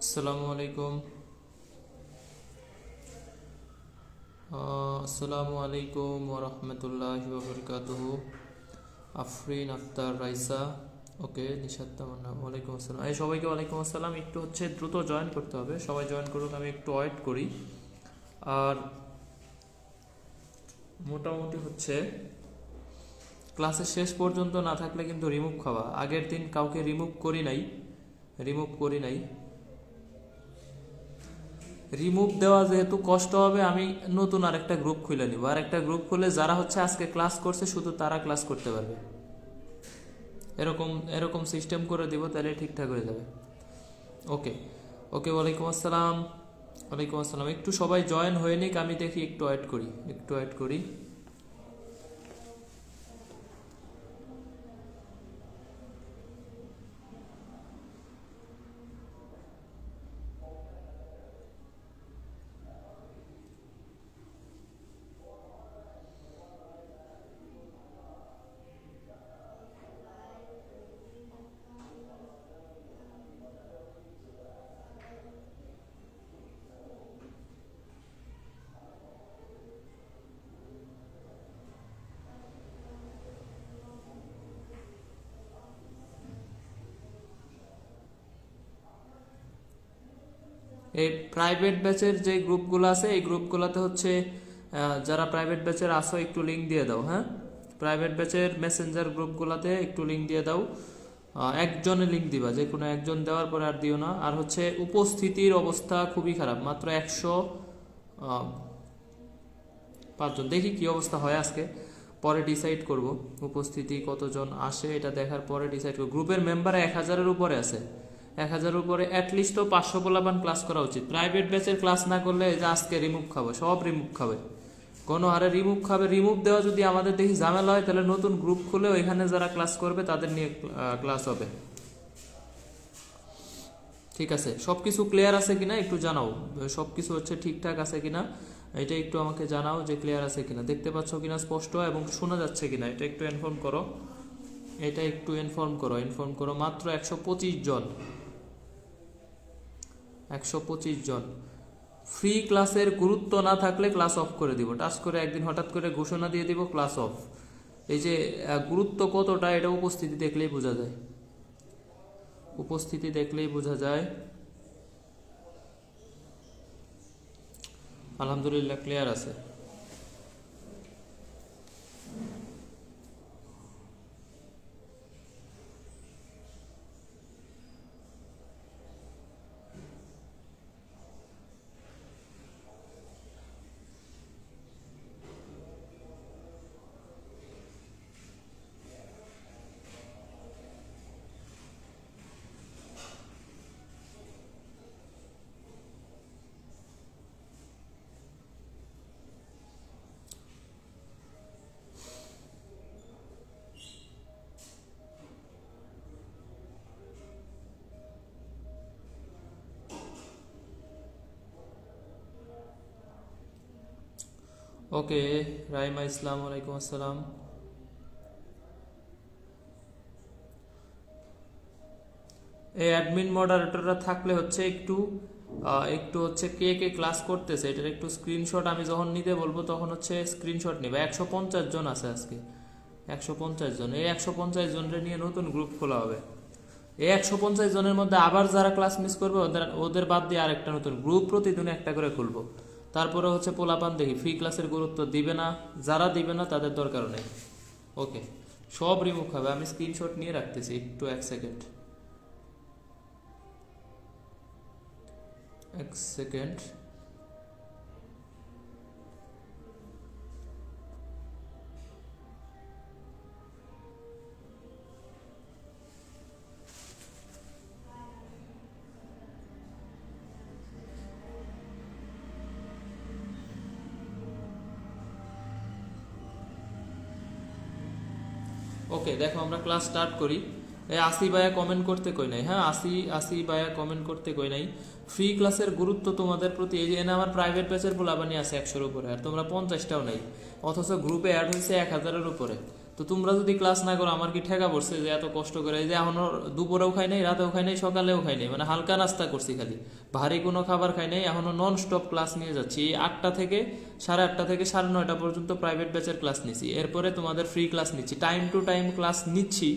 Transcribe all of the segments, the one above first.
আসসালামু আলাইকুম। আসসালামু আলাইকুম ওয়া রাহমাতুল্লাহি ওয়া বারাকাতুহু। আফরিন আক্তার রাইসা, ওকে। নিশাত তামান্না, ওয়ালাইকুম আসসালাম। এই সবাইকে ওয়ালাইকুম আসসালাম। একটু হচ্ছে দ্রুত জয়েন করতে হবে, সবাই জয়েন করুক, আমি একটু ওয়েট করি। আর মোটামুটি হচ্ছে ক্লাসের শেষ পর্যন্ত না থাকলে কিন্তু রিমুভ খাওয়া। আগের দিন কাউকে রিমুভ করি নাই। রিমুভ দেওয়া যেহেতু কষ্ট হবে, আমি নতুন আরেকটা গ্রুপ খুলে নিব। আরেকটা গ্রুপ খুলে যারা হচ্ছে আজকে ক্লাস করছে শুধু তারা ক্লাস করতে পারবে, এরকম এরকম সিস্টেম করে দিব, তাহলে ঠিকঠাক হয়ে যাবে। ওকে ওকে, ওয়ালাইকুম আসসালাম। ওয়ালাইকুম আসসালাম। একটু সবাই জয়েন হয়ে নিক, আমি দেখি, একটু ওয়েট করি। এই প্রাইভেট ব্যাচের যে গ্রুপগুলো আছে, এই গ্রুপগুলোতে হচ্ছে যারা প্রাইভেট ব্যাচের আসো একটু লিঙ্ক দিয়ে দাও। হ্যাঁ, প্রাইভেট ব্যাচের মেসেঞ্জার গ্রুপগুলোতে একটু লিঙ্ক দিয়ে দাও। একজনে লিঙ্ক দিবা, যে কোনো একজন দেওয়ার পরে আর দিও না। আর হচ্ছে উপস্থিতির অবস্থা খুবই খারাপ, মাত্র 105 জন। দেখি কি অবস্থা হয় আজকে, পরে ডিসাইড করব উপস্থিতি কতজন আসে, এটা দেখার পরে ডিসাইড করব। গ্রুপের মেম্বার 1000-এর উপরে আছে, 1000-এর উপরে। অ্যাটলিস্ট তো 500 পোলাপান ক্লাস করা উচিত। প্রাইভেট ব্যাচের ক্লাস না করলে এই যে আজকে রিমুভ খাবে, সব রিমুভ খাবে, কোনো হারে রিমুভ খাবে। রিমুভ দেওয়া যদি আমাদের দেখি ঝামেলা হয়, তাহলে নতুন গ্রুপ খুলে ওইখানে যারা ক্লাস করবে তাদের নিয়ে ক্লাস হবে। ঠিক আছে, সব কিছু ক্লিয়ার আছে কিনা একটু জানাও, সব কিছু হচ্ছে ঠিকঠাক আছে কিনা এটা একটু আমাকে জানাও, যে ক্লিয়ার আছে কিনা, দেখতে পাচ্ছ কিনা স্পষ্ট, এবং শোনা যাচ্ছে কিনা এটা একটু ইনফর্ম করো। ইনফর্ম করো। মাত্র 125 জন। ফ্রি ক্লাসের গুরুত্ব না থাকলে ক্লাস অফ করে দিব, টাচ করে একদিন হঠাৎ করে ঘোষণা দিয়ে দিব ক্লাস অফ। এই যে গুরুত্ব কতটা, এটা উপস্থিতি দেখলেই বোঝা যায়। আলহামদুলিল্লাহ ক্লিয়ার আছে। ওকে, রাইমা ইসলাম, ওয়ালাইকুম আসসালাম। এই অ্যাডমিন মডারেটররা থাকলে হচ্ছে একটু হচ্ছে কে কে ক্লাস করতেছে এটার একটু স্ক্রিনশট আমি যখন নিতে বলবো তখন হচ্ছে স্ক্রিনশট নিবে। 150 জন আছে আজকে, 150 জন। এই 150 জনের নিয়ে নতুন গ্রুপ খোলা হবে। এই 150 জনের মধ্যে আবার যারা ক্লাস মিস করবে ওদের বাদ দিয়ে আরেকটা নতুন গ্রুপ প্রতিদিন একটা করে খুলবো। তারপরে হচ্ছে পোলাপান দেখি ফ্রি ক্লাসের গুরুত্ব দিবে না, যারা দিবে না তাদের দরকার নেই। ওকে, সব রিমুভ হবে। আমি স্ক্রিনশট নিয়ে রাখতেছি, একটু 1 সেকেন্ড। ওকে, দেখো আমরা ক্লাস স্টার্ট করি। এই আসি ভাইয়া কমেন্ট করতে কই নাই। হ্যাঁ, আসি ভাইয়া কমেন্ট করতে কই নাই। ফ্রি ক্লাসের গুরুত্ব তোমাদের প্রতি, এই যে আমার প্রাইভেট ব্যাচের পোলাবানি আছে 100-এর উপরে, আর তোমরা 50টাও নাই, অথচ গ্রুপে অ্যাড হয়েছে 1000-এর উপরে। তো তোমরা যদি ক্লাস না করো আমার কি ঠেকা পড়ছে যে এত কষ্ট করে, এই যে এখনো দুপুরেও খাই নাই, রাতেও খাই নাই, সকালেও খাই নাই, মানে হালকা নাস্তা করছি খালি, ভারী কোনো খাবার খাই নাই, এখনো নন স্টপ ক্লাস নিয়ে যাচ্ছি। 8টা থেকে 8:30 থেকে 9:30 পর্যন্ত প্রাইভেট ব্যাচের ক্লাস নিচ্ছি, এরপরে তোমাদের ফ্রি ক্লাস নিচ্ছি, টাইম টু টাইম ক্লাস নিচ্ছি,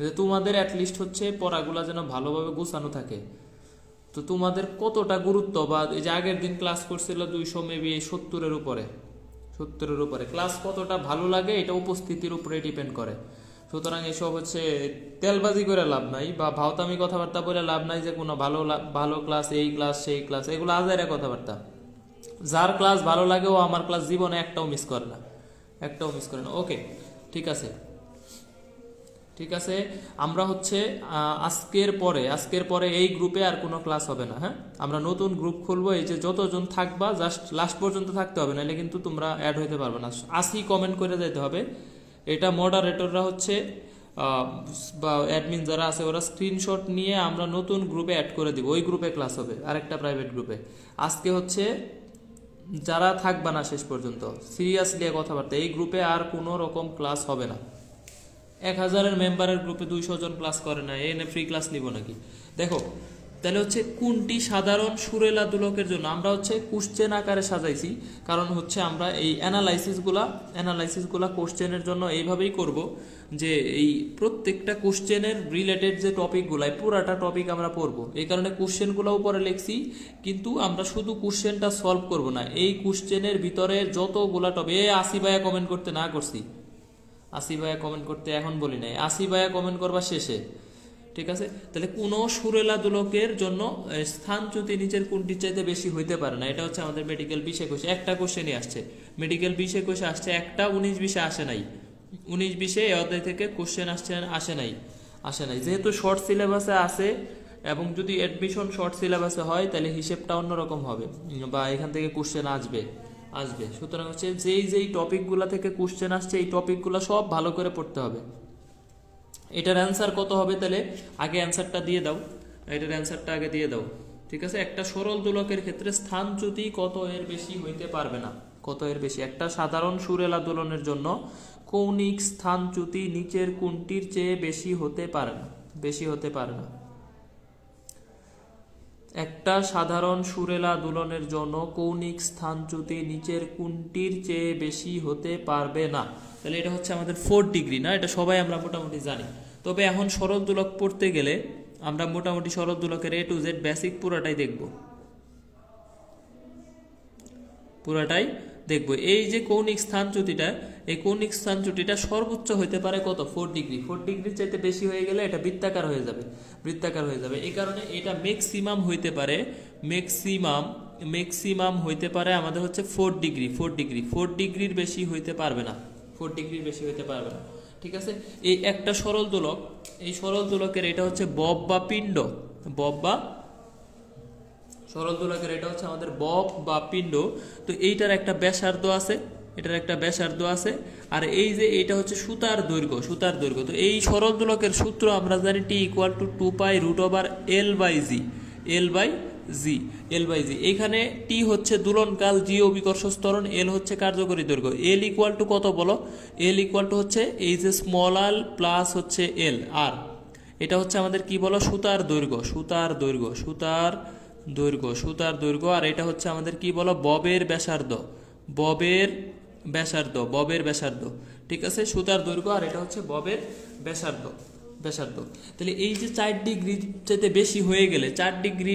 যে তোমাদের অ্যাটলিস্ট হচ্ছে পড়াগুলা যেন ভালোভাবে গোছানো থাকে। তো তোমাদের কতটা গুরুত্ব, বা এই যে আগের দিন ক্লাস করছিল 200 মেবি 70-এর উপরে ক্লাস কতটা ভালো লাগে এটা উপস্থিতির উপরে ডিপেন্ড করে। সুতরাং এসব হচ্ছে তেলবাজি করে লাভ নাই, বা ভাওতামি কথাবার্তা বলে লাভ নাই যে কোনো ভালো ক্লাস, এই ক্লাস সেই ক্লাস, এগুলো আজাইরা কথাবার্তা। যার ক্লাস ভালো লাগে ও আমার ক্লাস জীবনে একটাও মিস করে না। ওকে, ঠিক আছে। আমরা হচ্ছে আজকের পরে এই গ্রুপে আর কোনো ক্লাস হবে না। হ্যাঁ, আমরা নতুন গ্রুপ খুলবো, এই যে যতজন থাকবা জাস্ট লাস্ট পর্যন্ত থাকতে হবে, নাহলে কিন্তু তোমরা অ্যাড হইতে পারবে না। 80 কমেন্ট করে যেতে হবে। এটা মডারেটররা হচ্ছে বা অ্যাডমিন যারা আছে ওরা স্ক্রিনশট নিয়ে আমরা নতুন গ্রুপে অ্যাড করে দিব, ওই গ্রুপে ক্লাস হবে, আরেকটা প্রাইভেট গ্রুপে। আজকে হচ্ছে যারা থাকবা না শেষ পর্যন্ত, সিরিয়াসলি কথাবার্তা, এই গ্রুপে আর কোনো রকম ক্লাস হবে না। 1000-এর মেম্বারের গ্রুপে 200 জন ক্লাস করে না, এনে ফ্রি ক্লাস নিব নাকি? দেখো তাহলে হচ্ছে কোনটি সাধারণ সুরেলা দুলকের জন্য আমরা হচ্ছে কোশ্চেন আকারে সাজাইছি, কারণ হচ্ছে আমরা এই অ্যানালাইসিসগুলা কোশ্চেনের জন্য এইভাবেই করব যে এই প্রত্যেকটা কোশ্চেনের রিলেটেড যে টপিকগুলো, পুরাটা টপিক আমরা পড়বো। এই কারণে কোশ্চেনগুলো উপরে লিখছি, কিন্তু আমরা শুধু কোশ্চেনটা সলভ করব না, এই কোশ্চেনের ভিতরে যতগুলা টপিক। 80 ভাইয়া কমেন্ট করতে না করছি, 80 ভাইয়া কমেন্ট করতে এখন বলি নাই, 80 ভাইয়া কমেন্ট করবা শেষে, ঠিক আছে? তাহলে কোন সুরেলা দুলকের জন্য স্থানচ্যুতি নিচের কোনটির চাইতে বেশি হইতে পারে না? এটা হচ্ছে আমাদের মেডিকেল 20-21 একটা কোশ্চেনই আসছে, মেডিকেল 20-21 আসছে একটা, 19-20 আসে নাই, 19-20 এই অধ্যায় থেকে কোশ্চেন আসে নাই। যেহেতু শর্ট সিলেবাসে আছে, এবং যদি অ্যাডমিশন শর্ট সিলেবাসে হয় তাহলে হিসেবটা অন্যরকম হবে, বা এখান থেকে কোশ্চেন আসবে। সুতরাং হচ্ছে যেই টপিকগুলো থেকে কোশ্চেন আসছে এই টপিকগুলো সব ভালো করে পড়তে হবে। এটার অ্যান্সার কত হবে? তাহলে আগে অ্যান্সারটা দিয়ে দাও, এটার অ্যান্সারটা আগে দিয়ে দাও, ঠিক আছে? একটা সরল দোলকের ক্ষেত্রে স্থানচ্যুতি কত এর বেশি হইতে পারবে না, কত এর বেশি? একটা সাধারণ সুরেলা দোলনের জন্য কৌণিক স্থানচ্যুতি নিচের কোনটির চেয়ে বেশি হতে পারে না, একটা সাধারণ সুরেলা দোলনের জন্য কৌণিক স্থানচ্যুতি নিচের কোনটির চেয়ে বেশি হতে পারবে না। তাহলে এটা হচ্ছে আমাদের 4 ডিগ্রি না, এটা সবাই আমরা মোটামুটি জানি। তবে এখন সরল দোলক পড়তে গেলে আমরা মোটামুটি সরল দোলকের A to Z বেসিক পুরাটাই দেখব। এই যে কৌণিক স্থানচ্যুতিটা, এই কৌণিক স্থানচ্যুতিটা সর্বোচ্চ হইতে পারে কত? 4 ডিগ্রি। 4 ডিগ্রির চাইতে বেশি হয়ে গেলে এটা বৃত্তাকার হয়ে যাবে। এই কারণে এটা ম্যাক্সিমাম হইতে পারে আমাদের হচ্ছে 4 ডিগ্রি। 4 ডিগ্রির বেশি হইতে পারবে না, ঠিক আছে? এই একটা সরল দোলক, এই সরল দোলকের এটা হচ্ছে বব বা পিণ্ড, সরল দোলকের এটা হচ্ছে আমাদের বব বা পিণ্ড। তো এইটার একটা ব্যাসার্ধ আছে, আর এই যে এটা হচ্ছে সুতার দৈর্ঘ্য। তো এই সরল দোলকের সূত্র আমরা জানি T = 2π√L/G। এখানে T হচ্ছে দোলনকাল, G অভিকর্ষ ত্বরণ, L হচ্ছে কার্যকরী দৈর্ঘ্য। L = কত বলো? L = হচ্ছে এই যে স্মল r প্লাস হচ্ছে L, আর এটা হচ্ছে আমাদের কি বলো? সুতার দৈর্ঘ্য। আর এটা হচ্ছে আমাদের কি বলো? ববের ব্যাসার্ধ, ঠিক আছে? সুতার দৈর্ঘ্য, আর এটা হচ্ছে ববের ব্যাসার্ধ। তাহলে এই যে 4 ডিগ্রি চাইতে বেশি হয়ে গেলে, 4 ডিগ্রি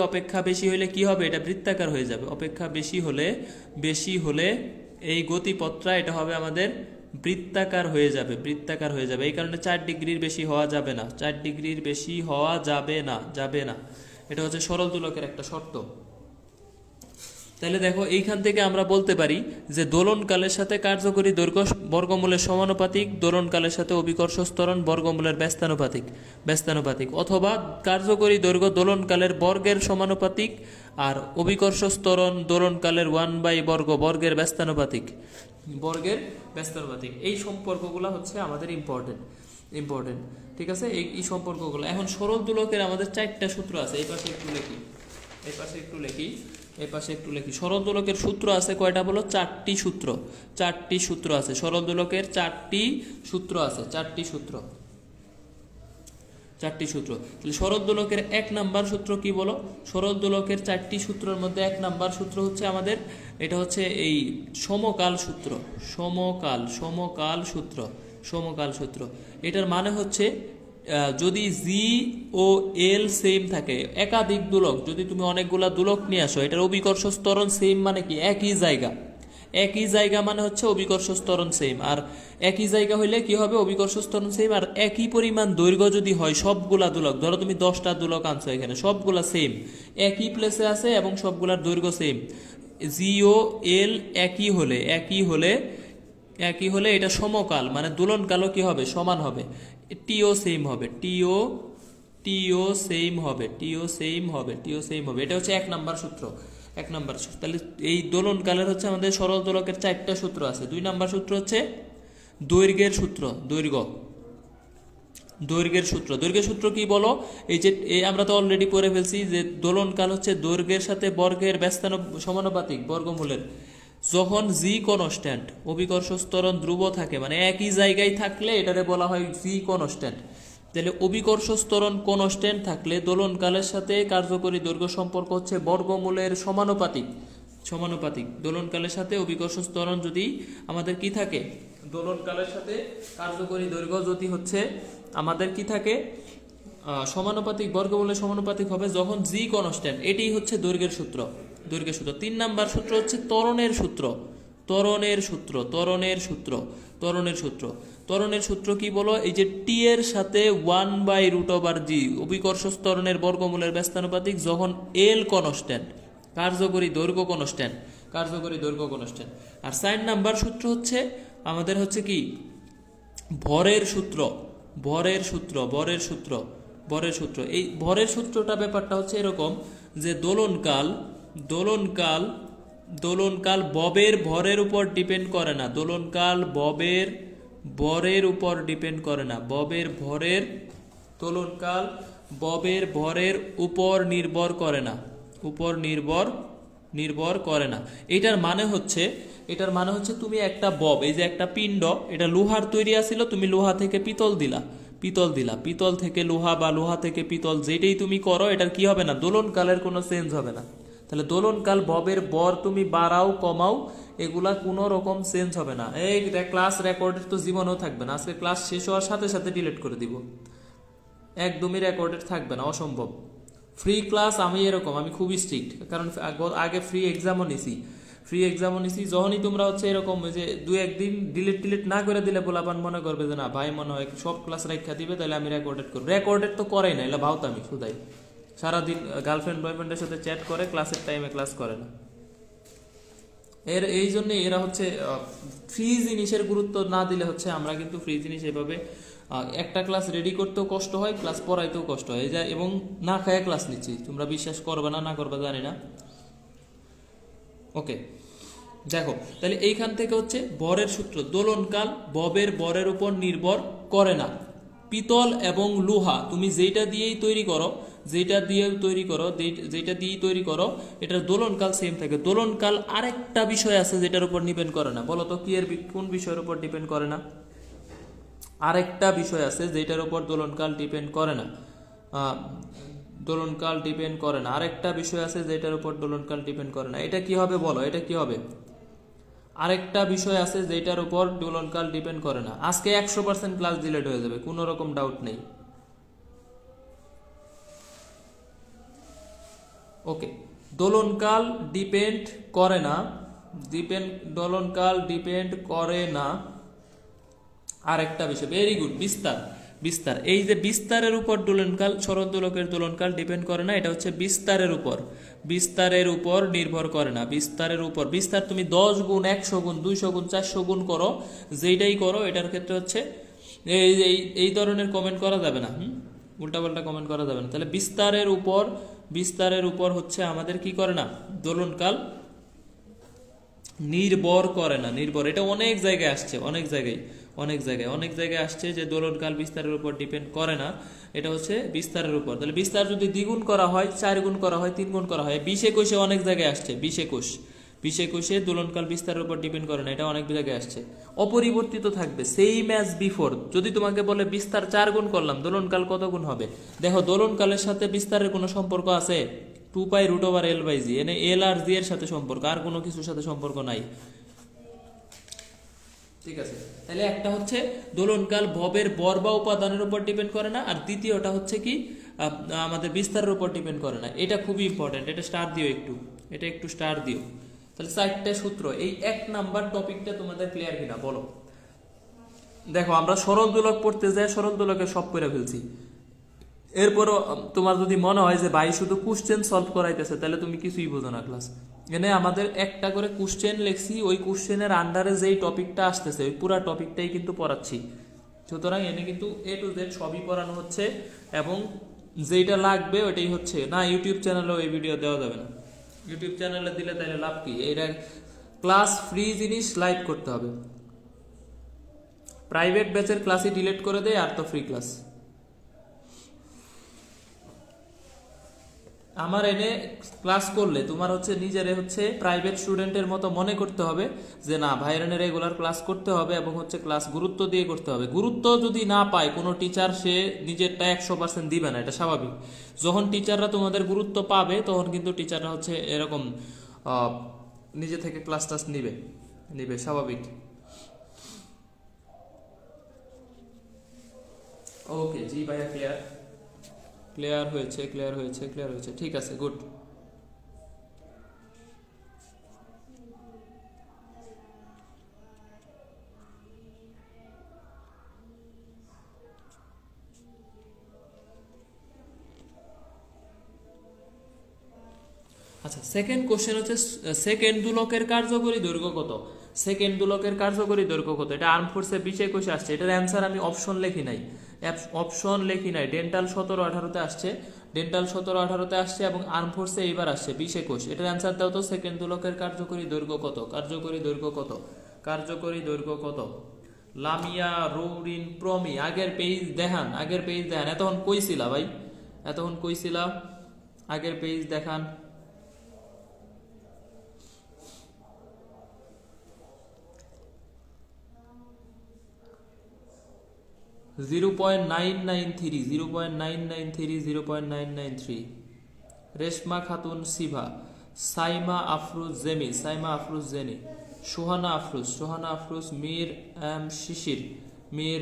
অপেক্ষা বেশি হলে কি হবে? এটা বৃত্তাকার হয়ে যাবে। অপেক্ষা বেশি হলে এই গতিপথটা এটা হবে আমাদের বৃত্তাকার হয়ে যাবে। এই কারণে 4 ডিগ্রির বেশি হওয়া যাবে না। এটা হচ্ছে সরল দোলকের একটা শর্ত। তাহলে দেখো এইখান থেকে আমরা বলতে পারি যে দোলনকালের সাথে কার্যকরী দৈর্ঘ্য বর্গমূলের সমানুপাতিক, দোলনকালের সাথে অভিকর্ষ ত্বরণ বর্গমূলের ব্যস্তানুপাতিক, অথবা কার্যকরী দৈর্ঘ্য দোলনকালের বর্গের সমানুপাতিক, আর অভিকর্ষ ত্বরণ দোলনকালের 1/বর্গ বর্গের ব্যস্তানুপাতিক। এই সম্পর্কগুলো হচ্ছে আমাদের ইম্পর্টেন্ট, ঠিক আছে? এই সম্পর্কগুলো। এখন সরল দোলকের আমাদের 4টা সূত্র আছে, এই পাশে একটু লিখি। এই পাশে একটু লিখি। সরল দোলকের সূত্র আছে কয়টা বলো? 4টি সূত্র। 4টি সূত্র আছে সরল দোলকের, 4টি সূত্র আছে, 4টি সূত্র, 4টি সূত্র। তাহলে সরল দোলকের 1 নাম্বার সূত্র কি বলো? সরল দোলকের 4টি সূত্রের মধ্যে 1 নাম্বার সূত্র হচ্ছে আমাদের, এটা হচ্ছে এই সমকাল সূত্র। সমকাল সূত্র, সমকাল সূত্র। এটার মানে হচ্ছে যদি জি ও এল সেম থাকে, একাধিক দোলক, যদি তুমি অনেকগুলা দোলক নিয়ে আসো, এটার অভিকর্ষ ত্বরণ সেম মানে কি? একই জায়গা। একই জায়গা মানে হচ্ছে অভিকর্ষ ত্বরণ সেম। আর একই জায়গা হইলে কি হবে? অভিকর্ষ ত্বরণ সেম। আর একই পরিমাণ দৈর্ঘ্য যদি হয় সবগুলা দোলক, ধরো তুমি 10টা দোলক আনছো, এখানে সবগুলা সেম, একই প্লেসে আছে এবং সবগুলার দৈর্ঘ্য সেম। জি ও এল একই হলে এটা সমকাল, মানে দোলনকালও কি হবে? সমান হবে। টিও সেম হবে, টিও সেম হবে। এটা হচ্ছে 1 নাম্বার সূত্র, 1 নাম্বার সূত্র। তাহলে এই দোলনকালের হচ্ছে আমাদের সরল দোলকের 4টা সূত্র আছে। 2 নাম্বার সূত্র হচ্ছে দৈর্ঘ্যের সূত্র। দৈর্ঘ্যের সূত্র কি বলো? এই যে আমরা তো অলরেডি পড়ে ফেলছি যে দোলনকাল হচ্ছে দৈর্ঘ্যের সাথে বর্গের ব্যস্তান সমানুপাতিক বর্গমূলের। যখন জি কনস্ট্যান্ট, অভিকর্ষ ত্বরণ ধ্রুব থাকে, মানে একই জায়গায় থাকলে এটারে বলা হয় জি কনস্ট্যান্ট। তাহলে অভিকর্ষ ত্বরণ কনস্ট্যান্ট থাকলে দোলনকালের সাথে কার্যকরী দৈর্ঘ্য সম্পর্ক হচ্ছে বর্গমূলের সমানুপাতিক। দোলনকালের সাথে অভিকর্ষ ত্বরণ যদি আমাদের কি থাকে? দোলনকালের সাথে কার্যকরী দৈর্ঘ্য যদি হচ্ছে আমাদের কি থাকে? সমানুপাতিক, বর্গমূলের সমানুপাতিক হবে যখন জি কনস্ট্যান্ট। এটাই হচ্ছে দৈর্ঘ্যের সূত্র। 3 নাম্বার সূত্র হচ্ছে ত্বরণের সূত্র কি বলো? এই যে টি এর সাথে 1/√g অভিকর্ষ ত্বরণের বর্গমূলের ব্যস্তানুপাতিক যখন এল কনস্ট্যান্ট, কার্যকরী দৈর্ঘ্য কনস্ট্যান্ট। আর 4 নাম্বার সূত্র হচ্ছে আমাদের হচ্ছে কি? ভরের সূত্র। এই ভরের সূত্রটা ব্যাপারটা হচ্ছে এরকম যে দোলনকাল ববের ভরের উপর ডিপেন্ড করে না। দোলনকাল ববের ভরের উপর ডিপেন্ড করে না। দোলনকাল ববের ভরের উপর নির্ভর করে না। এটার মানে হচ্ছে তুমি একটা বব, এই যে একটা পিণ্ড, এটা লোহার তৈরি আছিল, তুমি লোহা থেকে পিতল দিলা, পিতল থেকে লোহা বা লোহা থেকে পিতল, যেটাই তুমি করো এটার কি হবে না? দোলনকালের কোনো চেঞ্জ হবে না। তাহলে দোলনকাল ববের বর তুমি বাড়াও কমাও, এগুলা কোনো রকম চেঞ্জ হবে না। এই ক্লাস রেকর্ডের তো জীবনেও থাকবে না। আজকে ক্লাস শেষ হওয়ার সাথে সাথে ডিলিট করে দিব, একদমই রেকর্ডেড থাকবে না, অসম্ভব। ফ্রি ক্লাস আমি এরকম, আমি খুবই স্ট্রিক্ট, কারণ আগে ফ্রি এক্সামও নিছি। যখনই তোমরা হচ্ছে এরকম যে 2-1 দিন ডিলিট না করে দিলে পোলাপান মনে করবে যে না ভাই মনে হয় সব ক্লাস রেখা দিবে, তাহলে আমি রেকর্ডেড তো করেই না, এলা ভাওতামি শুধাই। সারাদিন গার্লফ্রেন্ড বয়ফ্রেন্ডের সাথে চ্যাট করে, ক্লাসের টাইমে ক্লাস করে না। এই জন্য এরা হচ্ছে ফ্রি জিনিসের গুরুত্ব না দিলে হচ্ছে আমরা কিন্তু ফ্রি জিনিস এভাবে একটা ক্লাস রেডি করতেও কষ্ট হয়, ক্লাস পড়াইতেও কষ্ট হয়, এবং না খায় ক্লাস নিচ্ছি। তোমরা বিশ্বাস করবে না করবে জানি না। ওকে, দেখো তাহলে এইখান থেকে হচ্ছে ভরের সূত্র। দোলনকাল ববের ভরের উপর নির্ভর করে না। পিতল এবং লোহা তুমি যেটা দিয়েই তৈরি করো এটার দোলনকাল সেম থাকে। দোলনকাল আরেকটা বিষয় আছে যেটার উপর ডিপেন্ড করে না। বলো তো কি এর কোন বিষয়ের উপর ডিপেন্ড করে না? আরেকটা বিষয় আছে যেটার উপর দোলনকাল ডিপেন্ড করে না। আরেকটা বিষয় আছে যেটার উপর দোলনকাল ডিপেন্ড করে না। এটা কি হবে বলো? এটা কি হবে? আরেকটা বিষয় আছে যেটার উপর দোলনকাল ডিপেন্ড করে না। আজকে 100% ক্লাস ডিলিট হয়ে যাবে, কোনো রকম ডাউট নেই। ওকে, দোলনকাল ডিপেন্ড করে না। আরেকটা বিষয়, ভেরি গুড, বিস্তার। এই যে বিস্তারের উপর দোলনকাল, সরল দোলকের দোলনকাল ডিপেন্ড করে না। এটা হচ্ছে বিস্তারের উপর নির্ভর করে না। বিস্তার তুমি 10 গুণ, 100 গুণ, 200 গুণ, 400 গুণ করো, যেটাই করো এটার ক্ষেত্রে হচ্ছে এই ধরনের কমেন্ট করা যাবে না। উল্টাপাল্টা কমেন্ট করা যাবে না। তাহলে বিস্তারের উপর হচ্ছে আমাদের কি করে না? দোলনকাল নির্ভর করে না। এটা অনেক জায়গায় আসছে, অনেক জায়গায় আসছে যে দোলনকাল বিস্তারের উপর ডিপেন্ড করে না। এটা হচ্ছে বিস্তারের উপর। তাহলে বিস্তার যদি দ্বিগুণ করা হয়, 4 গুণ করা হয়, 3 গুণ করা হয়, 20-21 অনেক জায়গায় আসছে, 20-21 দোলনকাল বিস্তারের উপর ডিপেন্ড করে না, এটা অনেক জায়গায় আসছে। অপরিবর্তিত থাকবে, সেম অ্যাজ বিফোর। যদি তোমাকে বলে বিস্তার 4 গুণ করলাম, দোলনকাল কত গুণ হবে? দেখো দোলনকালের সাথে বিস্তারের কোনো সম্পর্ক আছে? 2π√L/g, এনে এল আর জি এর সাথে সম্পর্ক, আর কোনো কিছুর সাথে সম্পর্ক নাই। ঠিক আছে, তাহলে একটা হচ্ছে দোলনকাল ভবের বর বা উপাদানের উপর ডিপেন্ড করে না, আর দ্বিতীয়টা হচ্ছে কি আমাদের বিস্তারের উপর ডিপেন্ড করে না। এটা খুবই ইম্পর্টেন্ট, এটা স্টার দিও একটু, এটা একটু স্টার দিও। তাহলে 4টে সূত্র, এই 1 নাম্বার টপিকটা তোমাদের ক্লিয়ার কিনা বলো? দেখো আমরা সরল দোলক পড়তে যাই, সরল দোলকে সব করে ফেলছি। এরপরও তোমার যদি মনে হয় যে ভাই শুধু কোশ্চেন সলভ করাইতেছে, তাহলে তুমি কিছুই বোঝো না ক্লাস। এনে আমাদের একটা করে কোশ্চেন লিখছি, ওই কোশ্চেনের আন্ডারে যেই টপিকটা আসতেছে ওই পুরো টপিকটাই কিন্তু পড়াচ্ছি। সুতরাং এনে কিন্তু A to Z সবই পড়ানো হচ্ছে, এবং যেটা লাগবে ওইটাই হচ্ছে না। ইউটিউব চ্যানেলেও এই ভিডিও দেওয়া যাবে না, ইউটিউব চ্যানেলে দিলে তাহলে লাভ কি? এটা ক্লাস ফ্রি জিনিস লাইভ করতে হবে। প্রাইভেট ব্যাচের ক্লাসই ডিলিট করে দেয়, আর তো ফ্রি ক্লাস। আমার এনে ক্লাস করলে তোমার হচ্ছে নিজেরে হচ্ছে প্রাইভেট স্টুডেন্টের মতো মনে করতে হবে যে না ভাইয়ের এনে রেগুলার ক্লাস করতে হবে, এবং হচ্ছে ক্লাস গুরুত্ব দিয়ে করতে হবে। গুরুত্ব যদি না পায় কোনো টিচার, সে নিজেরটা 100% দিবে না, এটা স্বাভাবিক। যখন টিচাররা তোমাদের গুরুত্ব পাবে তখন কিন্তু টিচাররা হচ্ছে এরকম নিজে থেকে ক্লাস টাস নিবে স্বাভাবিক। ওকে জি ভাইয়া, ক্লিয়ার হয়েছে, ঠিক আছে, গুড। আচ্ছা, সেকেন্ড কোশ্চেন হচ্ছে সেকেন্ড দোলকের কার্যকরী দৈর্ঘ্য কত? সেকেন্ড দোলকের কার্যকরী দৈর্ঘ্য কত? এটা আর্ম ফোর্সে 20-21 আসছে। এটার অ্যান্সার আমি অপশন লিখি নাই, ডেন্টাল 17-18-তে আসছে, এবং আর্ম ফোর্সে এইবার আসছে 20-21। এটার অ্যান্সার দাও তো, সেকেন্ড দোলকের কার্যকরী দৈর্ঘ্য কত? লামিয়া, রৌরিন, প্রমি। আগের পেজ দেখান, এতক্ষণ কইছিলা ভাই, আগের পেজ দেখান। (0.993) রেশমা খাতুন সিভা, সাইমা আফরোজ জেনি, সোহানা আফরোজ, মীর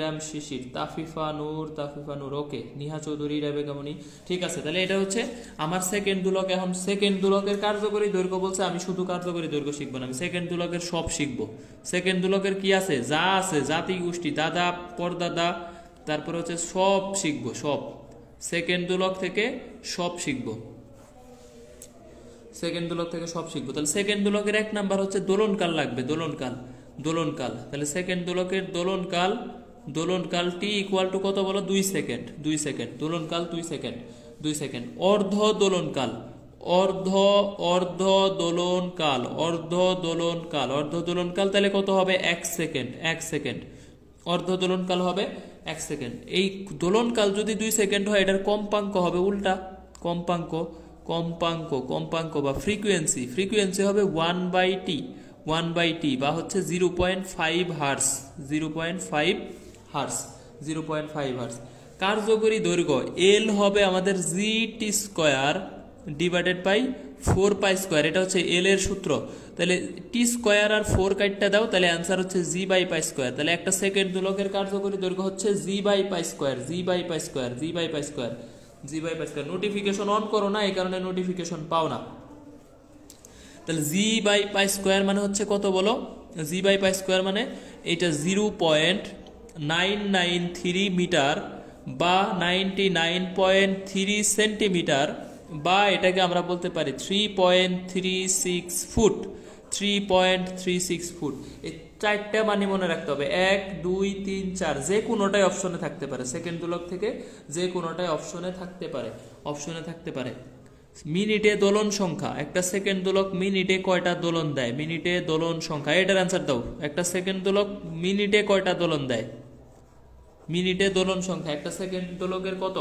এম শিশির, তাফিফা নূর, ওকে, নিহা চৌধুরী, রেবেকা মনি। ঠিক আছে, তাহলে এটা হচ্ছে আমার সেকেন্ড দোলক। এখন সেকেন্ড দোলকের কার্যকরী দৈর্ঘ্য বলছে, আমি শুধু কার্যকরী দৈর্ঘ্য শিখবো না, আমি সেকেন্ড দোলকের সব শিখবো। সেকেন্ড দোলকের কি আছে, যা আছে, জাতি গোষ্ঠী, দাদা, পরদাদা, তারপর হচ্ছে সব শিখবো, সব সেকেন্ড দোলক থেকে সব শিখবো। তাহলে সেকেন্ড দোলকের 1 নাম্বার হচ্ছে দোলনকাল লাগবে, দোলনকাল। তাহলে সেকেন্ড দোলকের দোলনকাল টি ইকুয়াল টু কত বলো? 2 সেকেন্ড। দোলনকাল 2 সেকেন্ড। অর্ধ দোলনকাল তাহলে কত হবে? 1 সেকেন্ড। অর্ধ দোলনকাল হবে 1 সেকেন্ড। এই দোলনকাল যদি 2 সেকেন্ড হয়, এটার কম্পাঙ্ক হবে উল্টা, কম্পাঙ্ক বা ফ্রিকোয়েন্সি হবে 1/t বা হচ্ছে 0.5 হার্স। কার্যকরী দৈর্ঘ্য এল হবে আমাদের gt² ডিভাইডেড বাই 4π²। এটা হচ্ছে এল এর সূত্র। তাহলে t² আর 4 কাটটা দাও, তাহলে অ্যান্সার হচ্ছে g/π²। তাহলে একটা সেকেন্ড দোলকের কার্যকরী দৈর্ঘ্য হচ্ছে g/π²। নোটিফিকেশন অন করো না, এই কারণে নোটিফিকেশন পাও না। তাহলে g/π² মানে হচ্ছে কত বলো? g/π² মানে এটা 0.993 মিটার বা 99.3 সেন্টিমিটার, বা এটাকে আমরা বলতে পারি 3.36 ফুট। এই 4টা মানে মনে রাখতে হবে, 1, 2, 3, 4, যে কোনোটাই অপশনে থাকতে পারে। সেকেন্ড দোলক থেকে যে কোনোটাই অপশনে থাকতে পারে। মিনিটে দোলন সংখ্যা, একটা সেকেন্ড দোলক মিনিটে কয়টা দোলন দেয়? মিনিটে দোলন সংখ্যা, এটার অ্যান্সার দাও। একটা সেকেন্ড দোলক মিনিটে কয়টা দোলন দেয়? মিনিটে দোলন সংখ্যা, একটা সেকেন্ড দোলকের কত?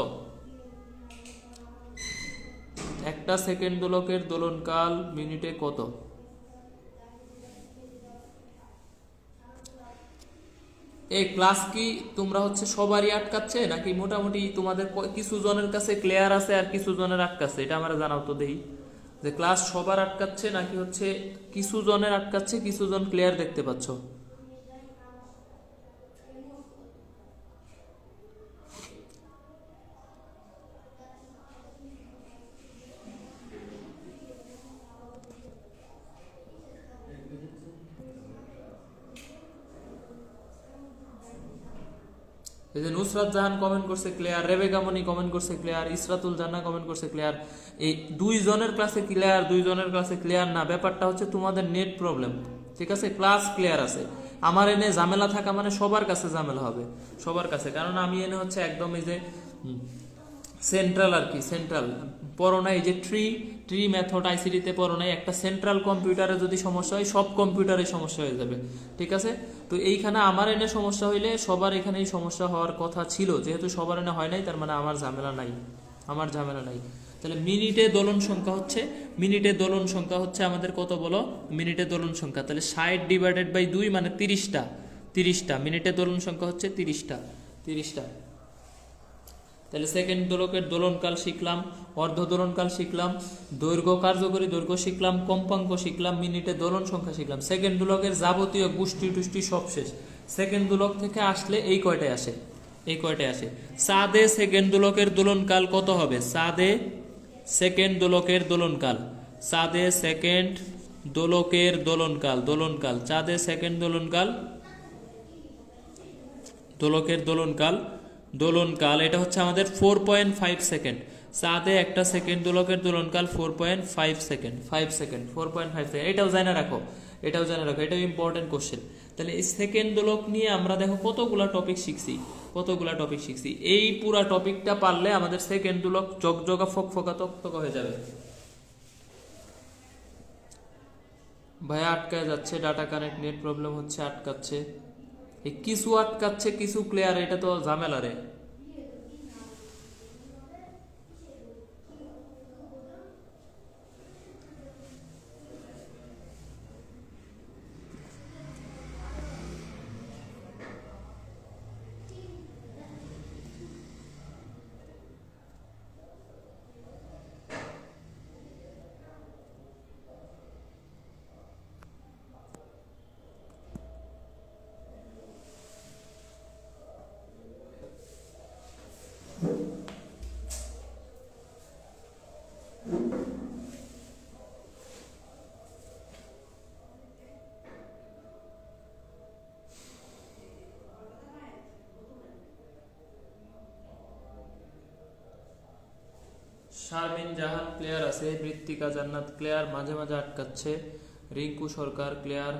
একটা সেকেন্ড দোলকের দোলনকাল মিনিটে কত? এই ক্লাস কি তোমরা হচ্ছে সবারই আটকাচ্ছে নাকি মোটামুটি তোমাদের কিছু জনের কাছে ক্লিয়ার আছে আর কিছু জনের আটকাচ্ছে? এটা আমরা জানাও তো দেই, যে ক্লাস সবার আটকাচ্ছে নাকি হচ্ছে কিছু জনের আটকাচ্ছে, কিছু জন ক্লিয়ার দেখতে পাচ্ছ? এই যে নুসরাত জাহান কমেন্ট করছে ক্লিয়ার, রেবেকা মনি কমেন্ট করছে ক্লিয়ার, ইসরাতুল জান্নাহ কমেন্ট করছে ক্লিয়ার। এই দুইজনের ক্লাসে ক্লিয়ার, দুইজনের ক্লাসে ক্লিয়ার না, ব্যাপারটা হচ্ছে তোমাদের নেট প্রবলেম। ঠিক আছে, ক্লাস ক্লিয়ার আছে, আমার এনে ঝামেলা থাকা মানে সবার কাছে ঝামেলা হবে, সবার কাছে। কারণ আমি এনে হচ্ছে একদম এই যে সেন্ট্রাল আর কি, সেন্ট্রাল পড়ো নাই, যে ট্রি ট্রি মেথড আইসিডিতে পড়ো নাই, একটা সেন্ট্রাল কম্পিউটারে যদি সমস্যা হয় সব কম্পিউটারে সমস্যা হয়ে যাবে। ঠিক আছে, তো এইখানে আমার এনে সমস্যা হইলে সবার এখানেই সমস্যা হওয়ার কথা ছিল, যেহেতু সবার এনে হয় নাই তার মানে আমার ঝামেলা নাই, আমার ঝামেলা নাই। তাহলে মিনিটে দোলন সংখ্যা হচ্ছে, মিনিটে দোলন সংখ্যা হচ্ছে আমাদের কত বলো? মিনিটে দোলন সংখ্যা তাহলে 60 ডিভাইডেড বাই 2 মানে 30টা, 30টা মিনিটে দোলন সংখ্যা হচ্ছে 30টা, 30টা। তাহলে সেকেন্ড দোলকের দোলনকাল শিখলাম, অর্ধ দোলনকাল শিখলাম, দৈর্ঘ্য কার্যকরী দৈর্ঘ্য শিখলাম, কম্পাঙ্ক শিখলাম, মিনিটে দোলন সংখ্যা শিখলাম। সেকেন্ড দোলকের যাবতীয় গোষ্ঠী টুষ্টি সব শেষ। সেকেন্ড দোলক থেকে আসলে এই কয়টায় আসে, এই কয়টায় আসে। সাদে সেকেন্ড দোলকের দোলনকাল কত হবে? সাদে সেকেন্ড দোলকের দোলনকাল, সাদে সেকেন্ড দোলকের দোলনকাল, দোলনকাল চাঁদে সেকেন্ড দোলনকাল, দোলকের দোলনকাল, দোলনকাল এটা হচ্ছে আমাদের 4.5 সেকেন্ড। চাঁদে একটা সেকেন্ড দোলকের দোলনকাল 4.5 সেকেন্ড, 5 সেকেন্ড, 4.5 সেকেন্ড। এটাও জানা রাখো, এটাও জানা রাখো, এটাও ইম্পর্টেন্ট কোশ্চেন। তাহলে এই সেকেন্ড দোলক নিয়ে আমরা দেখো কতগুলা টপিক শিখছি, কতগুলা টপিক শিখছি। এই পুরা টপিকটা পারলে আমাদের সেকেন্ড দোলক জগজগা ফকফকা তকতকা হয়ে যাবে। ভাইয়া আটকায় যাচ্ছে, ডাটা কানেক্ট নেট প্রবলেম হচ্ছে, আটকাচ্ছে, কিছু আটকাচ্ছে কিছু ক্লিয়ার, এটা তো ঝামেলা রে। শারমিন জাহান ক্লিয়ার আছে, মৃত্তিকা জান্নাত ক্লিয়ার, মাঝে মাঝে আটকাচ্ছে, রিঙ্কু সরকার ক্লিয়ার।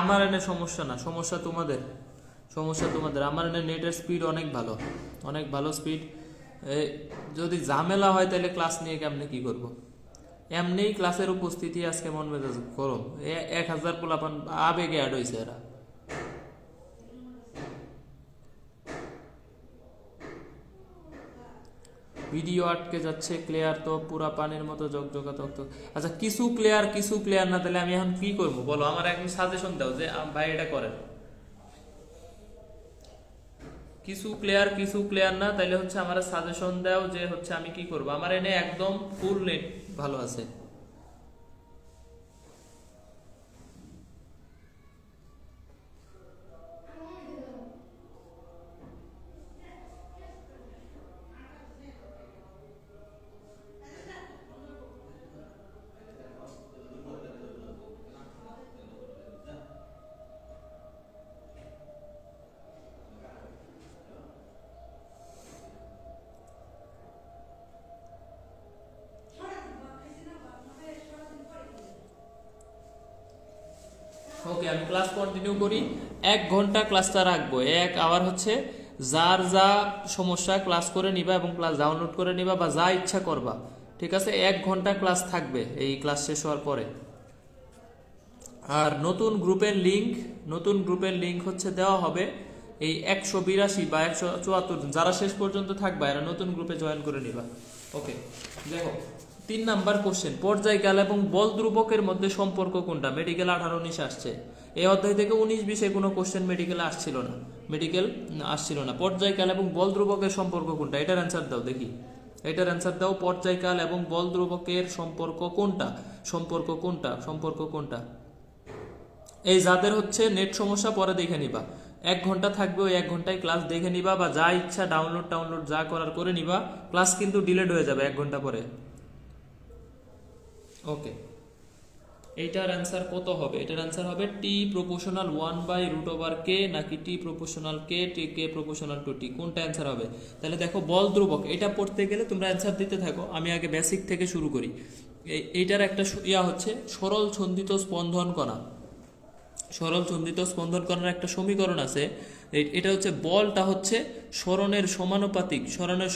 আমার এনে সমস্যা না, সমস্যা তোমাদের, সমস্যা তোমাদের। আমার এনে নেটের স্পিড অনেক ভালো, অনেক ভালো স্পিড। যদি ঝামেলা হয় তাহলে ক্লাস নিয়ে কেমনে কি করব? এমনিই ক্লাসের উপস্থিতি আজকে মন মেজাজ গরম, 1000 পোলাপান আবেগে অ্যাড হয়েছে এরা। ভিডিও আটকে যাচ্ছে, ক্লিয়ার তো পুরা পানির মতো জগজগা তক। আচ্ছা কিছু ক্লিয়ার কিছু ক্লিয়ার না, তাহলে আমি এখন কি করবো বলো? আমার একদম সাজেশন দাও যে ভাই এটা করেন। কিছু ক্লিয়ার কিছু ক্লিয়ার না, তাহলে হচ্ছে আমার সাজেশন দাও যে হচ্ছে আমি কি করব। আমার এনে একদম ফুল নেট ভালো আছে। ওকে, আমি ক্লাস কন্টিনিউ করি। 1 ঘন্টা ক্লাসটা রাখবো, 1 আওয়ার হচ্ছে যার যা সমস্যা ক্লাস করে নিবা এবং ক্লাস ডাউনলোড করে নিবা বা যা ইচ্ছা করবা, ঠিক আছে। 1 ঘন্টা ক্লাস থাকবে এই ক্লাস শেষ হওয়ার পরে। আর নতুন গ্রুপের লিঙ্ক হচ্ছে দেওয়া হবে এই 182 বা 174 যারা শেষ পর্যন্ত থাকবা এরা নতুন গ্রুপে জয়েন করে নিবা। ওকে, দেখো 3 নাম্বার কোশ্চেন, পর্যায়কাল এবং বল ধ্রুবকের মধ্যে সম্পর্ক কোনটা? মেডিকেল 18-19 আসছে। এই অধ্যায় থেকে 19-20 কোনো কোশ্চেন মেডিকেল আসছিল না। পর্যায়কাল এবং বল ধ্রুবকের সম্পর্ক কোনটা? এটার অ্যান্সার দাও দেখি, এটার অ্যান্সার দাও। পর্যায়কাল এবং বল ধ্রুবকের সম্পর্ক কোনটা? এই যাদের হচ্ছে নেট সমস্যা পরে দেখে নিবা, 1 ঘন্টা থাকবে, ওই 1 ঘন্টায় ক্লাস দেখে নিবা বা যা ইচ্ছা ডাউনলোড যা করার করে নিবা। ক্লাস কিন্তু ডিলেট হয়ে যাবে 1 ঘন্টা পরে। ওকে, এইটার অ্যান্সার কত হবে? এটার অ্যান্সার হবে t প্রপোর্শনাল 1/√k নাকি t proportional k proportional to t, কোনটা অ্যান্সার হবে? তাহলে দেখো বল ধ্রুবক এটা পড়তে গেলে তোমরা অ্যান্সার দিতে থাকো, আমি আগে বেসিক থেকে শুরু করি। এইটার একটা হচ্ছে সরল ছন্দিত স্পন্দন কণা। সরল ছন্দিত স্পন্দন কণার একটা সমীকরণ আছে, এটা হচ্ছে বলটা হচ্ছে সরণের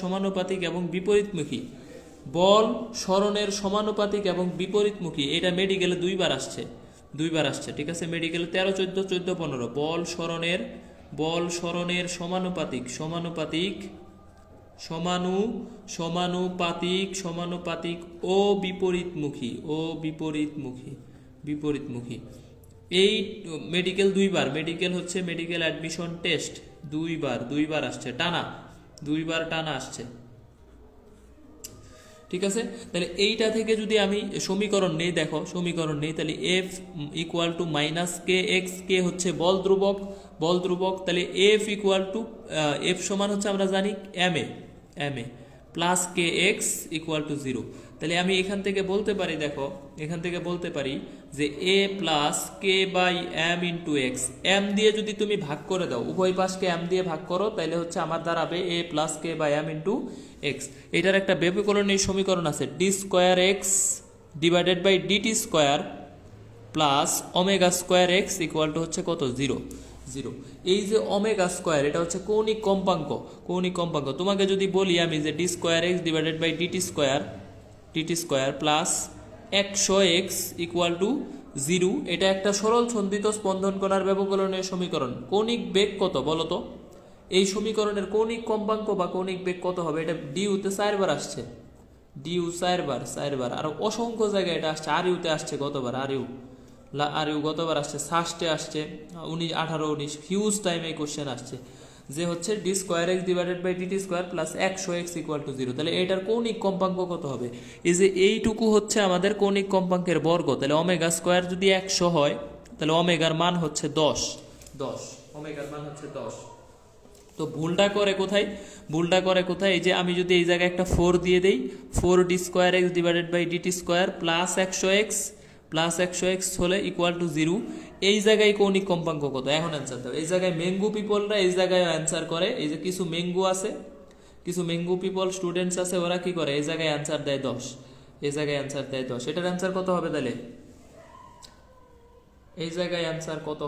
সমানুপাতিক এবং বিপরীতমুখী। বল সরণের সমানুপাতিক এবং বিপরীতমুখী, এটা মেডিকেলে 2বার আসছে, ঠিক আছে। মেডিকেলে 13, 14, 14, 15 বল সরণের সমানুপাতিক ও বিপরীতমুখী। এই মেডিকেল 2বার, মেডিকেল অ্যাডমিশন টেস্ট 2বার আসছে, টানা 2বার আসছে, ঠিক আছে। তাহলে এইটা থেকে যদি আমি সমীকরণ নেই, তাহলে f ইকুয়াল টু -kx, কে হচ্ছে বল ধ্রুবক, তাহলে f ইকুয়াল টু f সমান হচ্ছে আমরা জানি ma plus kx equal to 0। তাহলে আমি এখান থেকে বলতে পারি যে a plus k by m into x, m দিয়ে যদি তুমি ভাগ করে দাও, উভয় পাশকে m দিয়ে ভাগ করো, তাহলে হচ্ছে আমার দাঁড়াবে a plus k by m into x. এটার একটা ব্যবকলনীয় সমীকরণ আছে, d2x divided by dt square plus omega square x equal to হচ্ছে কত? 0। এই যে ওমেগা স্কোয়ার, এটা হচ্ছে কৌণিক কম্পাঙ্ক। তোমাকে যদি বলি আমি যে d2x divided by dt square plus 100x equal to 0, এটা একটা সরল ছন্দিত স্পন্দন কণার ব্যবকলনীয় সমীকরণ। কৌণিক বেগ কত বলো তো? এই সমীকরণের কৌণিক কম্পাঙ্ক বা কৌণিক বেগ কত হবে? এটা ডিউতে 4বার আসছে, ডিউ 4বার, আর অসংখ্য জায়গায় এটা আসছে। আরিউতে আসছে কতবার? আরিউ গতবার আসছে, সাস্টে আসছে 18, 19, হিউজ টাইম এই কোশ্চেন আসছে, যে হচ্ছে d2x divided by dt square plus 100x equal to 0। তাহলে এটার কৌণিক কম্পাঙ্ক কত হবে? এই যে এইটুকু হচ্ছে আমাদের কৌণিক কম্পাঙ্কের বর্গ। তাহলে ওমেগা স্কোয়ার যদি 100 হয়, তাহলে ওমেগার মান হচ্ছে 10। ওমেগার মান হচ্ছে 10। তো ভুলটা করে কোথায়? এই যে আমি যদি এই জায়গায় একটা 4 দিয়ে দেই, 4d2x divided by dt square plus 100x হলে ইকুয়াল টু 0, এই জায়গায় কৌণিক কম্পাঙ্ক কত? এখন অ্যান্সার দাও। এই জায়গায় মেঙ্গু পিপলরা এই জায়গায় অ্যান্সার করে, এই যে কিছু মেঙ্গু পিপল স্টুডেন্টস আছে, ওরা কি করে? এই জায়গায় অ্যান্সার দেয় 10, এটার অ্যান্সার কত হবে? তাহলে এই জায়গায় অ্যান্সার কত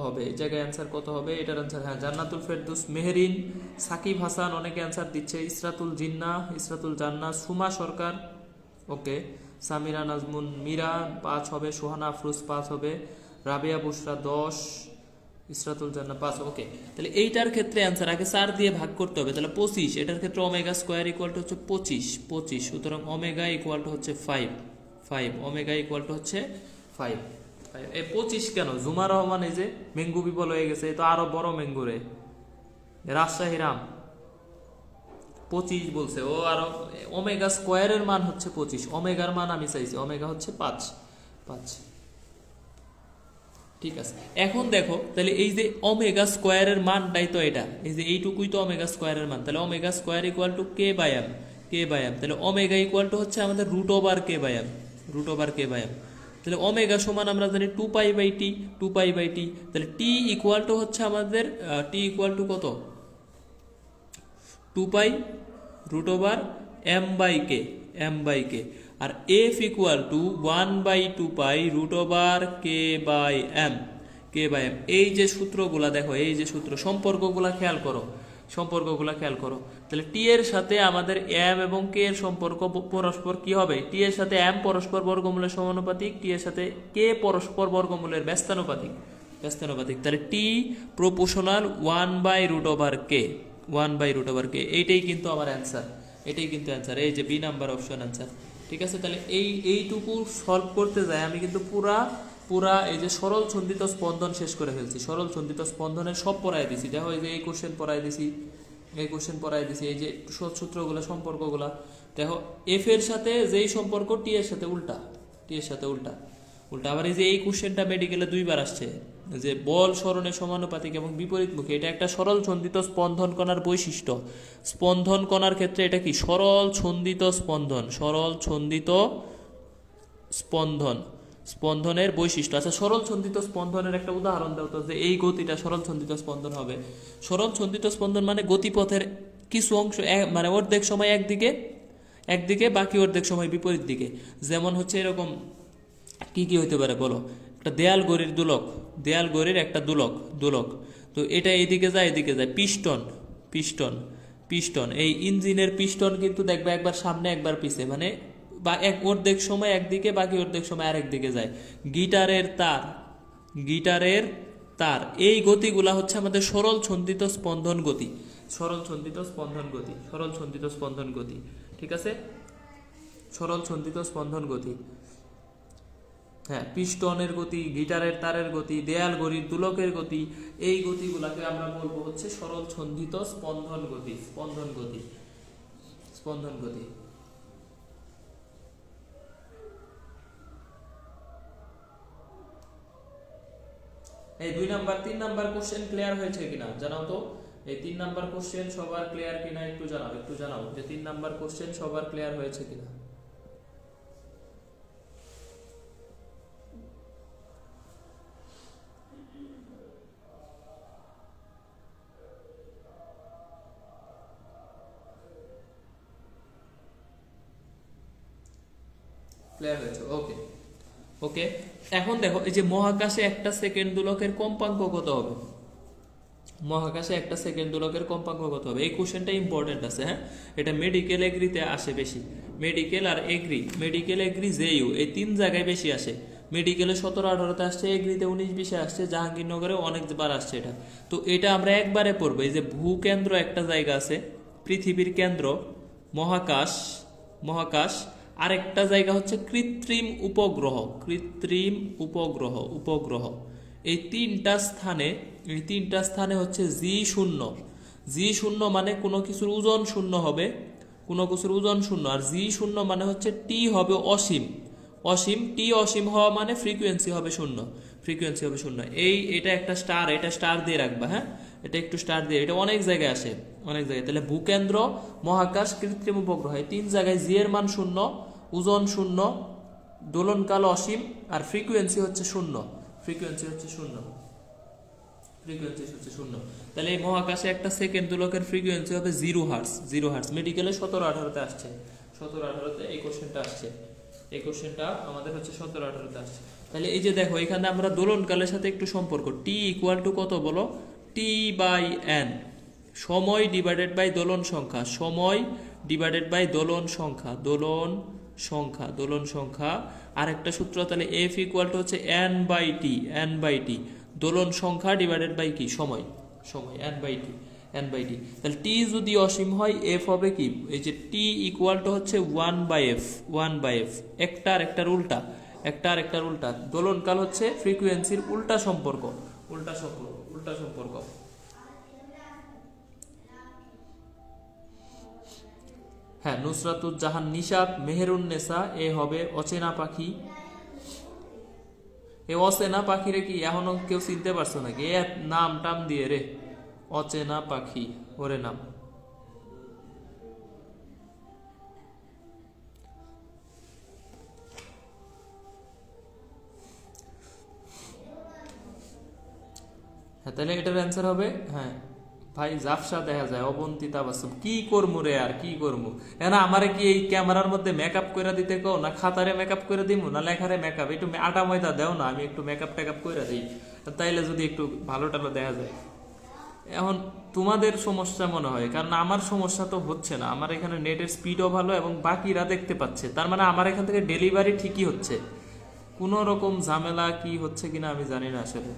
হবে? এটার অ্যান্সার, হ্যাঁ, জান্নাতুল ফেরদৌস, মেহরিন, সাকিব হাসান, অনেকে অ্যান্সার দিচ্ছে, ইসরাতুল জান্না, সুমা সরকার, ওকে, সামিরা নাজমুন মীরা 5 হবে, সোহানা আফরোজ 5 হবে, রাবিয়া বুশরা 10, ইসরাতুল জান্না 5। ওকে, তাহলে এইটার ক্ষেত্রে অ্যান্সার আগে 4 দিয়ে ভাগ করতে হবে, তাহলে 25। এটার ক্ষেত্রে ওমেগা স্কোয়ার ইকুয়াল টু হচ্ছে 25, সুতরাং ওমেগা ইকুয়াল টু হচ্ছে 5, ওমেগা ইকুয়াল টু হচ্ছে 5। এই 25 কেন? জুমা রহমান এই যে মেঙ্গু পিপল হয়ে গেছে, তো আরো বড় মেঙ্গু রে, রাজশাহী রাম 25 বলছে ও, আরো ওমেগা স্কোয়ারের মান হচ্ছে 25, ওমেগার মান আমি চাইছি, ওমেগা হচ্ছে 5। ঠিক আছে, এখন দেখো তাহলে এই যে ওমেগা স্কোয়ারের মানটাই তো এটা, এই যে এইটুকুই তো ওমেগা স্কোয়ারের মান, তাহলে omega square equal to k by m, তাহলে ওমেগা ইকুয়াল টু হচ্ছে আমাদের root over K by m, তাহলে ওমেগা সমান আমরা জানি 2 পাই বাই টি, তাহলে টি ইকুয়াল টু হচ্ছে আমাদের টি ইকুয়াল টু কত? 2 pi root over M by K, আর F equal to 1/2 pi root over K by M. K by M. এই যে সূত্রগুলা দেখো, এই যে সূত্র সম্পর্কগুলা খেয়াল করো, সম্পর্কগুলা খেয়াল করো। তাহলে টি এর সাথে আমাদের এম এবং কে এর সম্পর্ক পরস্পর কি হবে? টি এর সাথে এম পরস্পর বর্গমূলের সমানুপাতিক, টি এর সাথে কে পরস্পর বর্গমূলের ব্যস্তানুপাতিক, ব্যস্তানুপাতিক। তাহলে টি প্রপোর্শনাল 1/√কে, 1/√কে। এইটাই কিন্তু আমার অ্যান্সার, এটাই কিন্তু অ্যান্সার। এই যে বি নাম্বার অপশন অ্যান্সার। ঠিক আছে, তাহলে এইটুকু সলভ করতে যায় আমি কিন্তু পুরা এই যে সরল ছন্দিত স্পন্দন শেষ করে ফেলছি। সরল ছন্দিত স্পন্দনের সব পড়াই দিছি। দেখো এই যে এই কোশ্চেন পড়াই দিছি, এই কোশ্চেন পড়াই দিছি, এই যে সূত্রগুলো সম্পর্কগুলা দেখো। এফ এর সাথে যেই সম্পর্ক টি এর সাথে উল্টা, টি এর সাথে উল্টা উল্টা। আবার এই যে এই কোশ্চেনটা মেডিকেলে 2বার আসছে, যে বল সরণের সমানুপাতিক এবং বিপরীতমুখী। এটা একটা সরল ছন্দিত স্পন্দন কণার বৈশিষ্ট্য। স্পন্দন কণার ক্ষেত্রে এটা কি? সরল ছন্দিত স্পন্দন, সরল ছন্দিত স্পন্দন, স্পন্দনের বৈশিষ্ট্য। আচ্ছা, সরল ছন্দিত স্পন্দনের একটা উদাহরণ দাও তো, যে এই গতিটা সরল ছন্দিত স্পন্দন হবে। সরল ছন্দিত স্পন্দন মানে গতিপথের কিছু অংশ মানে অর্ধেক সময় একদিকে বাকি অর্ধেক সময় বিপরীত দিকে। যেমন হচ্ছে এরকম কি কি হইতে পারে বলো? একটা দেয়াল গড়ির দোলক, দেয়াল গড়ির একটা দোলক, তো এটা এইদিকে যায় এদিকে যায়। পিস্টন এই ইঞ্জিনের পিস্টন কিন্তু দেখবে একবার সামনে একবার পিছে, মানে বা অর্ধেক সময় একদিকে বাকি অর্ধেক সময় আরেক দিকে যায়। গিটারের তার এই গতিগুলা হচ্ছে আমাদের সরল ছন্দিত স্পন্দন গতি, সরল ছন্দিত স্পন্দন গতি। ঠিক আছে, সরল ছন্দিত স্পন্দন গতি। হ্যাঁ, পিস্টনের গতি, গিটারের তারের গতি, দেয়াল গড়ির দোলকের গতি, এই গতিগুলাকে আমরা বলবো হচ্ছে সরল ছন্দিত স্পন্দন গতি। এই 2 নাম্বার 3 নাম্বার কোশ্চেন ক্লিয়ার হয়েছে কিনা জানাও তো। এই 3 নাম্বার কোশ্চেন সবার ক্লিয়ার কিনা একটু জানাও যে 3 নাম্বার কোশ্চেন সবার ক্লিয়ার হয়েছে কিনা। ক্লিয়ার হয়েছে? ওকে ওকে। এখন দেখো এই যে মহাকাশে একটা সেকেন্ড দোলকের কম্পাঙ্ক কত হবে? মহাকাশে একটা সেকেন্ড দোলকের কম্পাঙ্ক কত হবে? এই কোশ্চেনটা ইম্পর্টেন্ট আছে। হ্যাঁ, এটা মেডিকেল এগ্রিতে আসে বেশি। মেডিকেল আর এগ্রি জেইউ এই 3 জায়গায় বেশি আসে। মেডিকেলে 17-18তে আসছে, এগ্রিতে 19-20-এ আসছে, জাহাঙ্গীরনগরে অনেকবার আসছে এটা। তো এটা আমরা একবারে পড়বো। এই যে ভূকেন্দ্র একটা জায়গা আছে, পৃথিবীর কেন্দ্র মহাকাশ, আরেকটা জায়গা হচ্ছে কৃত্রিম উপগ্রহ। এই তিনটা স্থানে হচ্ছে জি শূন্য মানে কোনো কিছুর ওজন শূন্য হবে, আর জি শূন্য মানে হচ্ছে টি হবে অসীম, টি অসীম হওয়া মানে ফ্রিকোয়েন্সি হবে শূন্য। এটা একটা স্টার, এটা স্টার দিয়ে রাখবা। হ্যাঁ, এটা একটু স্টার দিয়ে, এটা অনেক জায়গায় আসে, অনেক জায়গায়। তাহলে ভূকেন্দ্র, মহাকাশ, কৃত্রিম উপগ্রহ, এই 3 জায়গায় জি এর মান শূন্য, ওজন শূন্য, দোলনকাল অসীম, আর ফ্রিকোয়েন্সি হচ্ছে শূন্য। তাহলে এই মহাকাশে একটা সেকেন্ড দোলকের ফ্রিকোয়েন্সি হবে 0 হার্টজ। মেডিকেলে 17-18তে আসছে, 17-18তে এই কোশ্চেনটা আসছে। এই কোশ্চেনটা আমাদের হচ্ছে 17-18তে আসছে। তাহলে এই যে দেখো, এখানে আমরা দোলনকালের সাথে একটু সম্পর্ক, টি ইকুয়াল টু কত বলো? T/N, সময় ডিভাইডেড বাই দোলন সংখ্যা, আর একটা সূত্র। তাহলে F ইকুয়াল টু হচ্ছে N/T, দোলন সংখ্যা ডিভাইডেড বাই কি? সময়, N/T। তাহলে T যদি অসীম হয়, F হবে কি? এই যে T ইকুয়াল টু হচ্ছে 1/F, একটা আর একটার উল্টা। দোলনকাল হচ্ছে ফ্রিকোয়েন্সির উল্টা সম্পর্ক। হ্যাঁ, নুসরাতুজ্জাহান নিশাত, মেহেরুন্নেসা, এ হবে অচেনা পাখি। এ অচেনা পাখিরে কি এখনো কেউ চিনতে পারছো নাকি? এ নাম টাম দিয়ে রে, অচেনা পাখি ওরে নাম। হ্যাঁ, তাহলে এটার অ্যান্সার হবে, হ্যাঁ, ভাই জাফসা দেখা যায়, অবন্তি তাবাসসুম, কি করমু রে আর কি করমু। না আমারে কি এই ক্যামেরার মধ্যে মেকআপ করে দিতে কও, না খাতারে মেকআপ করে দিমু, না লেখারে মেকআপ, একটু আটা ময়দা দেও না, আমি একটু মেকআপ টেকআপ করে দিই, তাইলে যদি একটু ভালো টালো দেখা যায়। এখন তোমাদের সমস্যা মনে হয়, কারণ আমার সমস্যা তো হচ্ছে না, আমার এখানে নেটের স্পিডও ভালো এবং বাকিরা দেখতে পাচ্ছে, তার মানে আমার এখান থেকে ডেলিভারি ঠিকই হচ্ছে, কোনো রকম ঝামেলা কি হচ্ছে কিনা আমি জানি না আসলে।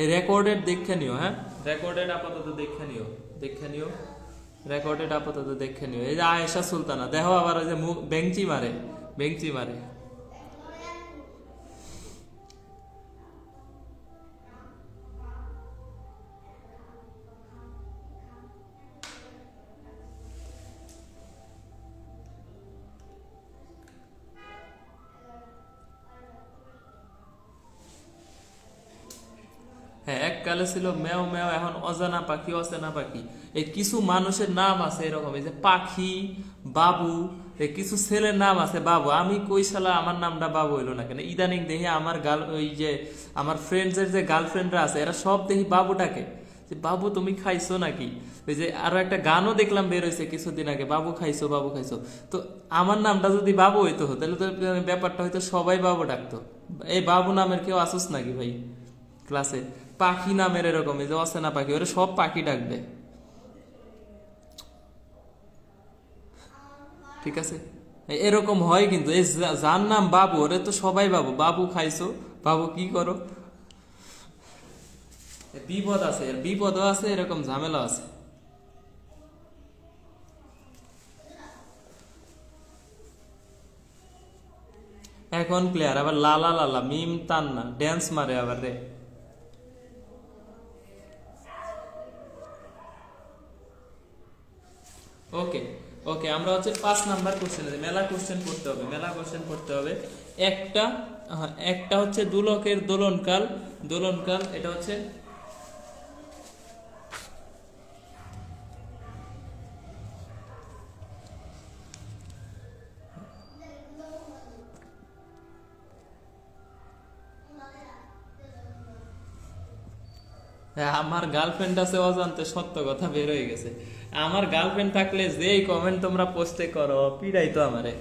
এই রেকর্ডেড দেখে নিও, হ্যাঁ রেকর্ডেড আপাতত দেখে নিও, দেখে নিও, রেকর্ডেড আপাতত দেখে নিও। এই যে আয়েশা সুলতানা দেখো আবার ওই যে মুখ বেঞ্চি মারে, বেঞ্চি মারে। হ্যাঁ এককালে ছিল ম্যাও ম্যাও, এখন অজানা পাখি অচেনা পাখি। এই কিছু মানুষের নাম আছে এরকম, এই যে পাখি, বাবু, এই কিছু ছেলের নাম আছে বাবু। আমি কই শালা আমার নামটা বাবু হইলো না কেন? ইদানিং দেখি আমার ওই যে আমার ফ্রেন্ডসের যে গার্লফ্রেন্ডরা আছে এরা সব দেখি বাবুটাকে, যে বাবু তুমি খাইছো নাকি। ওই যে আরো একটা গানও দেখলাম বের হয়েছে কিছুদিন আগে, বাবু খাইছো বাবু খাইছো। তো আমার নামটা যদি বাবু হইতো তাহলে তো ব্যাপারটা হয়তো সবাই বাবু ডাকতো। এই বাবু নামের কেউ আসুস নাকি ভাই ক্লাসে? পাখি নামের এরকম, এই যে অচেনা পাখি, ওরা সব পাখি ডাকবে, ঠিক আছে? এরকম হয় কিন্তু, এই যার নাম বাবু ওরে তো সবাই বাবু, বাবু খাইছো, বাবু কি করো। বিপদ আছে, এর বিপদও আছে, এরকম ঝামেলা আছে। এখন ক্লিয়ার। আবার লালা লালা মিম তান্না ড্যান্স মারে আবার রে। ওকে, ওকে, আমরা হচ্ছে 5 নাম্বার কোশ্চেন, মেলা কোশ্চেন করতে হবে, মেলা কোশ্চেন করতে হবে। একটা একটা হচ্ছে দুলকের দোলনকাল, দোলনকাল এটা হচ্ছে আমার গার্লফ্রেন্ড আছে অজান্তে সত্য কথা বের হয়ে গেছে। আমার গার্লফ্রেন্ড থাকলে যেই কমেন্ট তোমরা পোস্টে করো পিড়াই তো আমারে।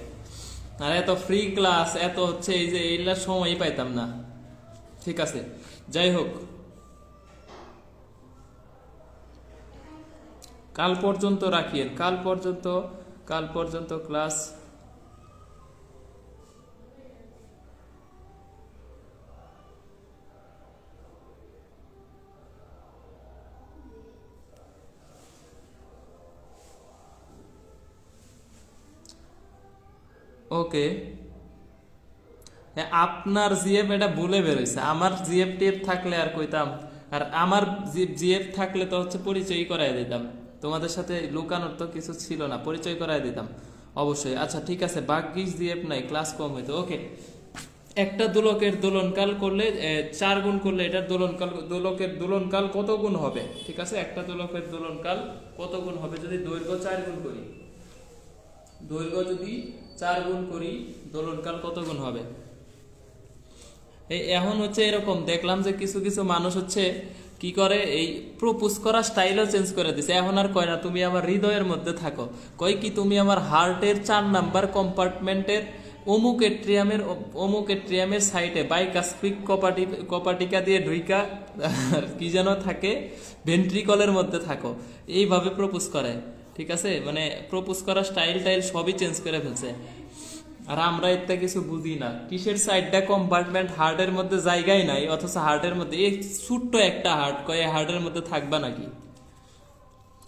আর এত ফ্রি ক্লাস এত হচ্ছে এই যে এইগুলার সময়ই পাইতাম না। ঠিক আছে, যাই হোক, কাল পর্যন্ত রাখিয়েন, কাল পর্যন্ত, কাল পর্যন্ত ক্লাস। ওকে, আপনার জিএফ এটা ভুলে বেরোইছে, আমার জিএফ টিএফ থাকলে আর কইতাম। আর আমার জিএফ থাকলে তো হচ্ছে পরিচয় করাই দিতাম, তোমাদের সাথে লুকানোর তো কিছু ছিল না, পরিচয় করাই দিতাম অবশ্যই। আচ্ছা ঠিক আছে, বাকি জিএফ নাই, ক্লাস কম হইতো। ওকে, একটা দোলকের দোলনকাল করলে 4 গুণ করলে এটার দোলনকাল, দোলকের দোলনকাল কত গুণ হবে? ঠিক আছে, একটা দোলকের দোলনকাল কত গুণ হবে যদি দৈর্ঘ্য 4 গুণ করি? দৈর্ঘ্য যদি 4 গুণ করি দোলনকাল কত গুণ হবে? এই এখন হচ্ছে এরকম দেখলাম যে কিছু কিছু মানুষ হচ্ছে কি করে, এই প্রপোজ করা স্টাইলও চেঞ্জ করে দিছে। এখন আর কয় না তুমি আমার হৃদয়ের মধ্যে থাকো, কয় কি তুমি আমার হার্টের 4 নাম্বার কম্পার্টমেন্টের অমুক এট্রিয়ামের, অমুক এট্রিয়ামের সাইডে বাইকাস্পিক কপাটিকা দিয়ে ঢুইকা কি যেন থাকে ভেন্ট্রিকলের মধ্যে থাকো, এইভাবে প্রপোজ করে। ঠিক আছে, মানে প্রপোজ করা স্টাইল টাইল সবই চেঞ্জ করে ফেলছে। আর আমরা এটা কিছু বুঝি না, কিসের সাইডটা কম্পার্টমেন্ট, হার্টের মধ্যে জায়গায় নাই, অথচ হার্টের মধ্যে এই ছোট্ট একটা হার্ট, কয়ে হার্টের মধ্যে থাকবা নাকি?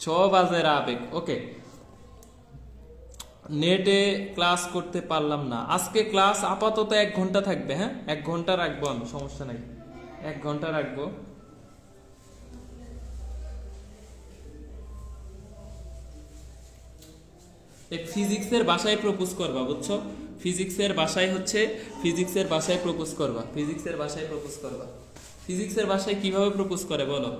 সব আজের আবেগ। ওকে, নেটে ক্লাস করতে পারলাম না আজকে, ক্লাস আপাতত 1 ঘন্টা থাকবে। হ্যাঁ 1 ঘন্টা রাখবো আমি, সমস্যা নাই, 1 ঘন্টা রাখবো। ফিজিক্সের বাসায় প্রপোজ করবা, বুঝছো? ফিজিক্সের বাসায় হচ্ছে, ফিজিক্সের বাসায় প্রপোজ করবা, ফিজিক্সের বাসায় প্রপোজ করবা। ফিজিক্সের বাসায় কিভাবে প্রপোজ করে বলো?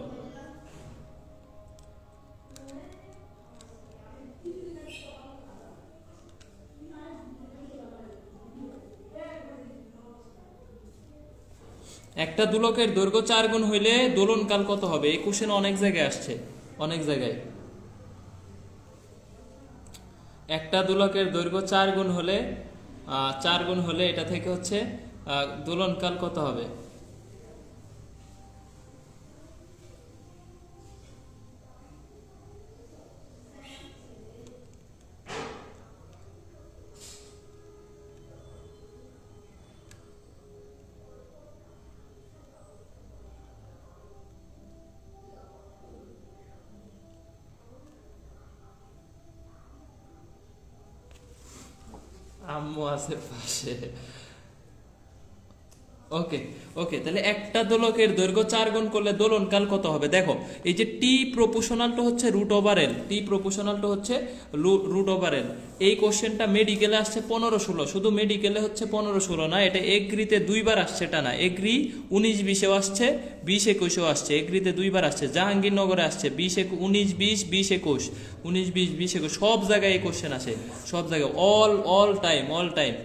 একটা দোলকের দৈর্ঘ্য 4 গুণ হইলে দোলনকাল কত হবে? এই কোশ্চেন অনেক জায়গায় আসছে, অনেক জায়গায়। একটা দোলকের দৈর্ঘ্য 4 গুণ হলে 4 গুণ হলে এটা থেকে হচ্ছে দোলনকাল কত হবে? আম্মু আছে পাশে। ওকে ওকে, তাহলে একটা দোলকের দৈর্ঘ্য 4 গুণ করলে দোলনকাল কত হবে? দেখো, এই যে টি প্রপোর্শনালটা হচ্ছে রুট ওভার এল, টি প্রপোর্শনালটা হচ্ছে রুট ওভার এল। এই কোশ্চেনটা মেডিকেলে আসছে 15-16, শুধু মেডিকেলে হচ্ছে 15-16 না, এটা এগ্রিতে দুইবার আসছে, এটা না এগ্রি 19-20-এও আসছে, 20-21-এও আসছে, এগ্রিতে দুইবার আসছে, জাহাঙ্গীরনগরে আসছে 19-20, 20-21, 19-20, 20-21, সব জায়গায় এই কোশ্চেন আসে, সব জায়গায়, অল টাইম, অল টাইম।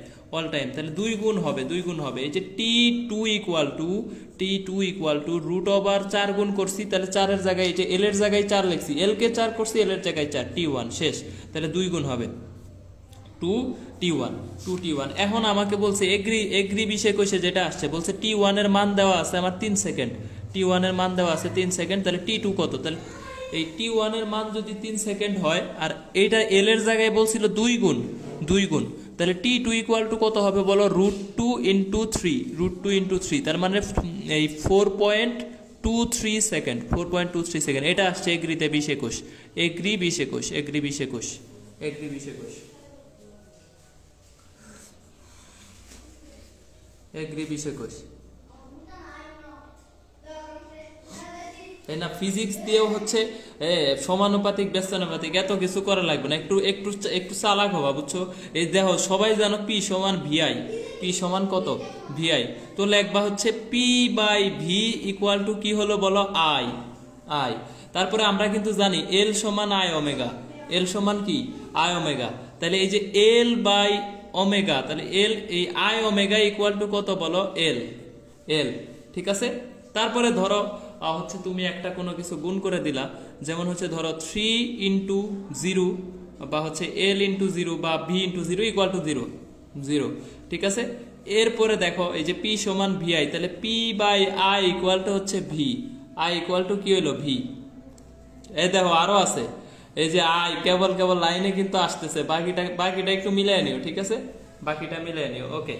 তাহলে 2 গুণ হবে, 2 গুণ হবে। এই যে T2 equal to root over 4 গুণ করছি, তাহলে 4 এর জায়গায়, এই যে এল এর জায়গায় 4 লিখছি, এল কে 4 করছি, এল এর জায়গায় 4, T1 শেষ। তাহলে 2 গুণ হবে 2T1। এখন আমাকে বলছে এগ্রি বিষয় কইছে, যেটা আসছে বলছে T1 এর মান দেওয়া আছে আমার 3 সেকেন্ড, T1 এর মান দেওয়া আছে 3 সেকেন্ড, তাহলে T2 কত? তাহলে এই T1 এর মান যদি 3 সেকেন্ড হয়, আর এইটা এল এর জায়গায় বলছিল 2 গুণ, তাহলে T2 ইকুয়াল টু কত হবে বলো? √2 × 3, তার মানে এই 4.23 সেকেন্ড, 4.23 সেকেন্ড। এটা আসছে এগ্রিতে 20-21, এগ্রি 20-21। তাই না? ফিজিক্স দিয়েও হচ্ছে সমানুপাতিক, ব্যস্তানুপাতিক, এত কিছু করা লাগবে না, একটু চালাক হবা, বুঝছো? এই দেখো, সবাই জানো পি সমান ভিআই, পি সমান কত? ভিআই। তো লেখবা হচ্ছে P/V ইকুয়াল টু কি হলো বলো? আই। তারপরে আমরা কিন্তু জানি এল সমান আই ওমেগা, এল সমান কি? I omega. তাহলে এই যে এল বাই ওমেগা, তাহলে এল, এই আই ওমেগা ইকুয়াল টু কত বলো? এল। ঠিক আছে। তারপরে ধরো হচ্ছে তুমি একটা কোনো কিছু গুণ করে দিলা, যেমন হচ্ছে ধরো 3 × 0 বা হচ্ছে L × 0 বা V × 0 ইকুয়াল টু 0। ঠিক আছে। এরপরে দেখো এই যে P সমান VI, তাহলে P/I ইকুয়াল টু হচ্ছে V, I ইকুয়াল টু কি হলো? V। এই দেখো আরো আছে, এই যে আই কেবল লাইনে কিন্তু আসতেছে, বাকিটা একটু মিলিয়ে নিও, ঠিক আছে, বাকিটা মিলিয়ে নিও। ওকে,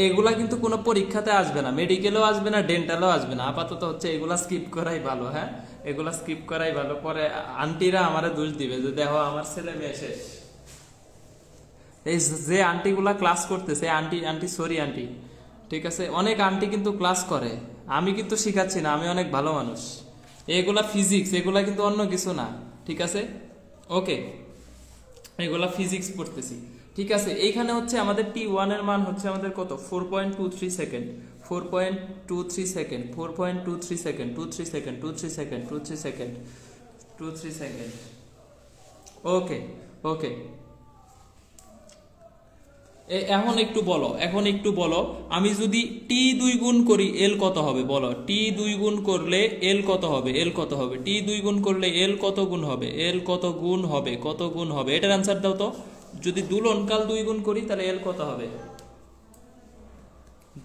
এগুলা কিন্তু কোনো পরীক্ষাতে আসবে না, মেডিকেলেও আসবে না, ডেন্টালেও আসবে না, আপাতত হচ্ছে এগুলা স্কিপ করাই ভালো। হ্যাঁ, এগুলা স্কিপ করাই ভালো, পরে আন্টিরা আমারে দোষ দিবে যে দেখো আমার ছেলে মেয়ে শেষ। এই যে আন্টিগুলা ক্লাস করতেছে, আন্টি, ঠিক আছে, অনেক আন্টি কিন্তু ক্লাস করে, আমি কিন্তু শিখাচ্ছি না, আমি অনেক ভালো মানুষ। এগুলা ফিজিক্স, এগুলা কিন্তু অন্য কিছু না, ঠিক আছে। ওকে, এগুলা ফিজিক্স পড়তেছি, ঠিক আছে। এইখানে হচ্ছে আমাদের T1 এর মান হচ্ছে আমাদের কত? 4.23 second, 4.23 second, 4.23 second, 23 second, 23 second, 23 second, 23 second. Okay, এখন একটু বলো, আমি যদি T2 গুণ করি L কত হবে বলো? T2 গুণ করলে L কত হবে? T2 গুণ করলে L কত গুণ হবে? কত গুণ হবে? এটার অ্যান্সার দাও তো। যদি দোলনকাল 2 গুণ করি তাহলে L কত হবে?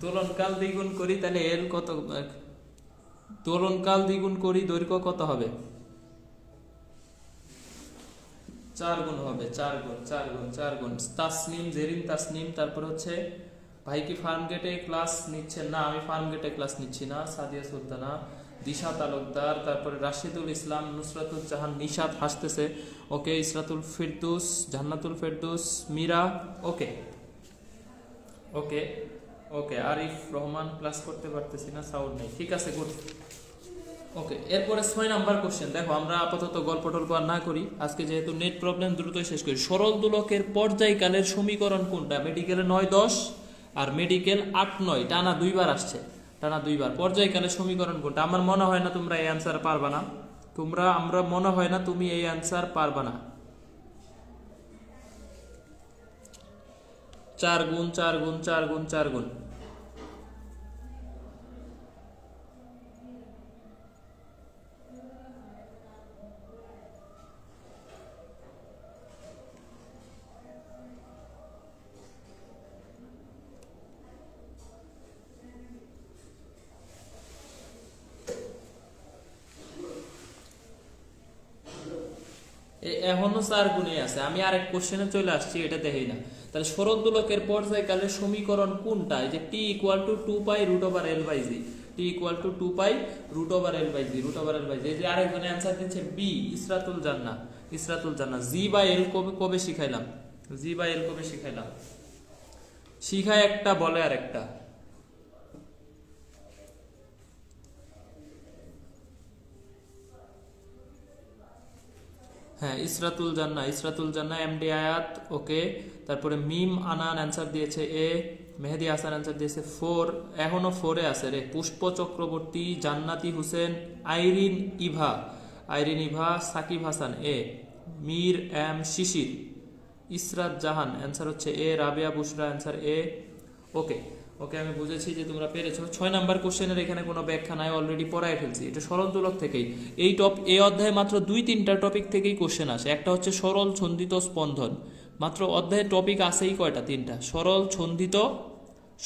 দোলনকাল 2 গুণ করি তাহলে L কত? দোলনকাল 2 গুণ করি, দৈর্ঘ্য কত হবে? 4 গুণ হবে, 4 গুণ। জেরিন তাসনিম, তারপর হচ্ছে ভাই কি ফার্ম গেটে ক্লাস নিচ্ছেন? না, আমি ফার্ম গেটে ক্লাস নিচ্ছি না। সাদিয়া সুলতানা, দিশা তালুকদার, তারপরে রাশিদুল ইসলাম, নুসরাতুল জাহান, নিশাত হাসতেছে, ওকে, ইসরাতুল ফিরদৌস, জান্নাতুল ফেরদৌস, মীরা, ওকে, আরিফ রহমান, ক্লাস করতে পারতেছি না, সাউন্ড নেই, ঠিক আছে, গুড। ওকে, এরপরে 6 নাম্বার কোশ্চেন। দেখো, আমরা আপাতত গল্প টল্প আর না করি আজকে, যেহেতু নেট প্রবলেম, দ্রুতই শেষ করি। সরল দোলকের পর্যায়কালের সমীকরণ কোনটা? মেডিকেলে 9-10 আর মেডিকেল 8-9, টানা 2 বার আসছে, পর্যায়কালের সমীকরণ কোনটা? আমার মনে হয় না তোমরা এই অ্যান্সার পারবা না, আমরা মনে হয় না তুমি এই অ্যান্সার পারবা না। 4 গুণ 4 গুণ 4 গুণ 4 গুণ। এখনো 4 গুণে আছে। আমি আরেক কোশ্চেনে চলে আসছি, এটা দেখেই না। তাহলে সরল দোলকের পর্যায়কালের সমীকরণ কোনটা? এই যে t = 2π√L/g, t = 2π√L/g, √L/g। এই যে আরেকজনে অ্যানসার দিচ্ছে বি, ইসরাতুল জান্নাহ। g/L কবে শিখাইলাম? g/L কবে শিখাইলাম? শিখায় একটা, বলে আরেকটা। হ্যাঁ, ইসরাতুল জান্নাহ এমডি আয়াত, ওকে। তারপরে মিম আনান অ্যান্সার দিয়েছে এ, মেহেদি হাসান অ্যান্সার দিয়েছে 4, এখনো 4-এ আছে রে। পুষ্প চক্রবর্তী, জান্নাতি হোসেন, আইরিন ইভা, সাকিব হাসান এ, মীর এম শিশির, ইসরাত জাহান অ্যান্সার হচ্ছে এ, রাবিয়া বুশরা অ্যান্সার এ। ওকে, আমি বুঝেছি যে তোমরা পেরেছো। 6 নাম্বার কোশ্চেনের এখানে কোনো ব্যাখ্যা নাই, অলরেডি পড়ায় ফেলছি। এটা সরল দোলক থেকেই। এই অধ্যায়ে মাত্র 2-3টা টপিক থেকেই কোশ্চেন আসে। একটা হচ্ছে সরল ছন্দিত স্পন্দন, মাত্র অধ্যায়ের টপিক আছেই কয়টা? 3টা।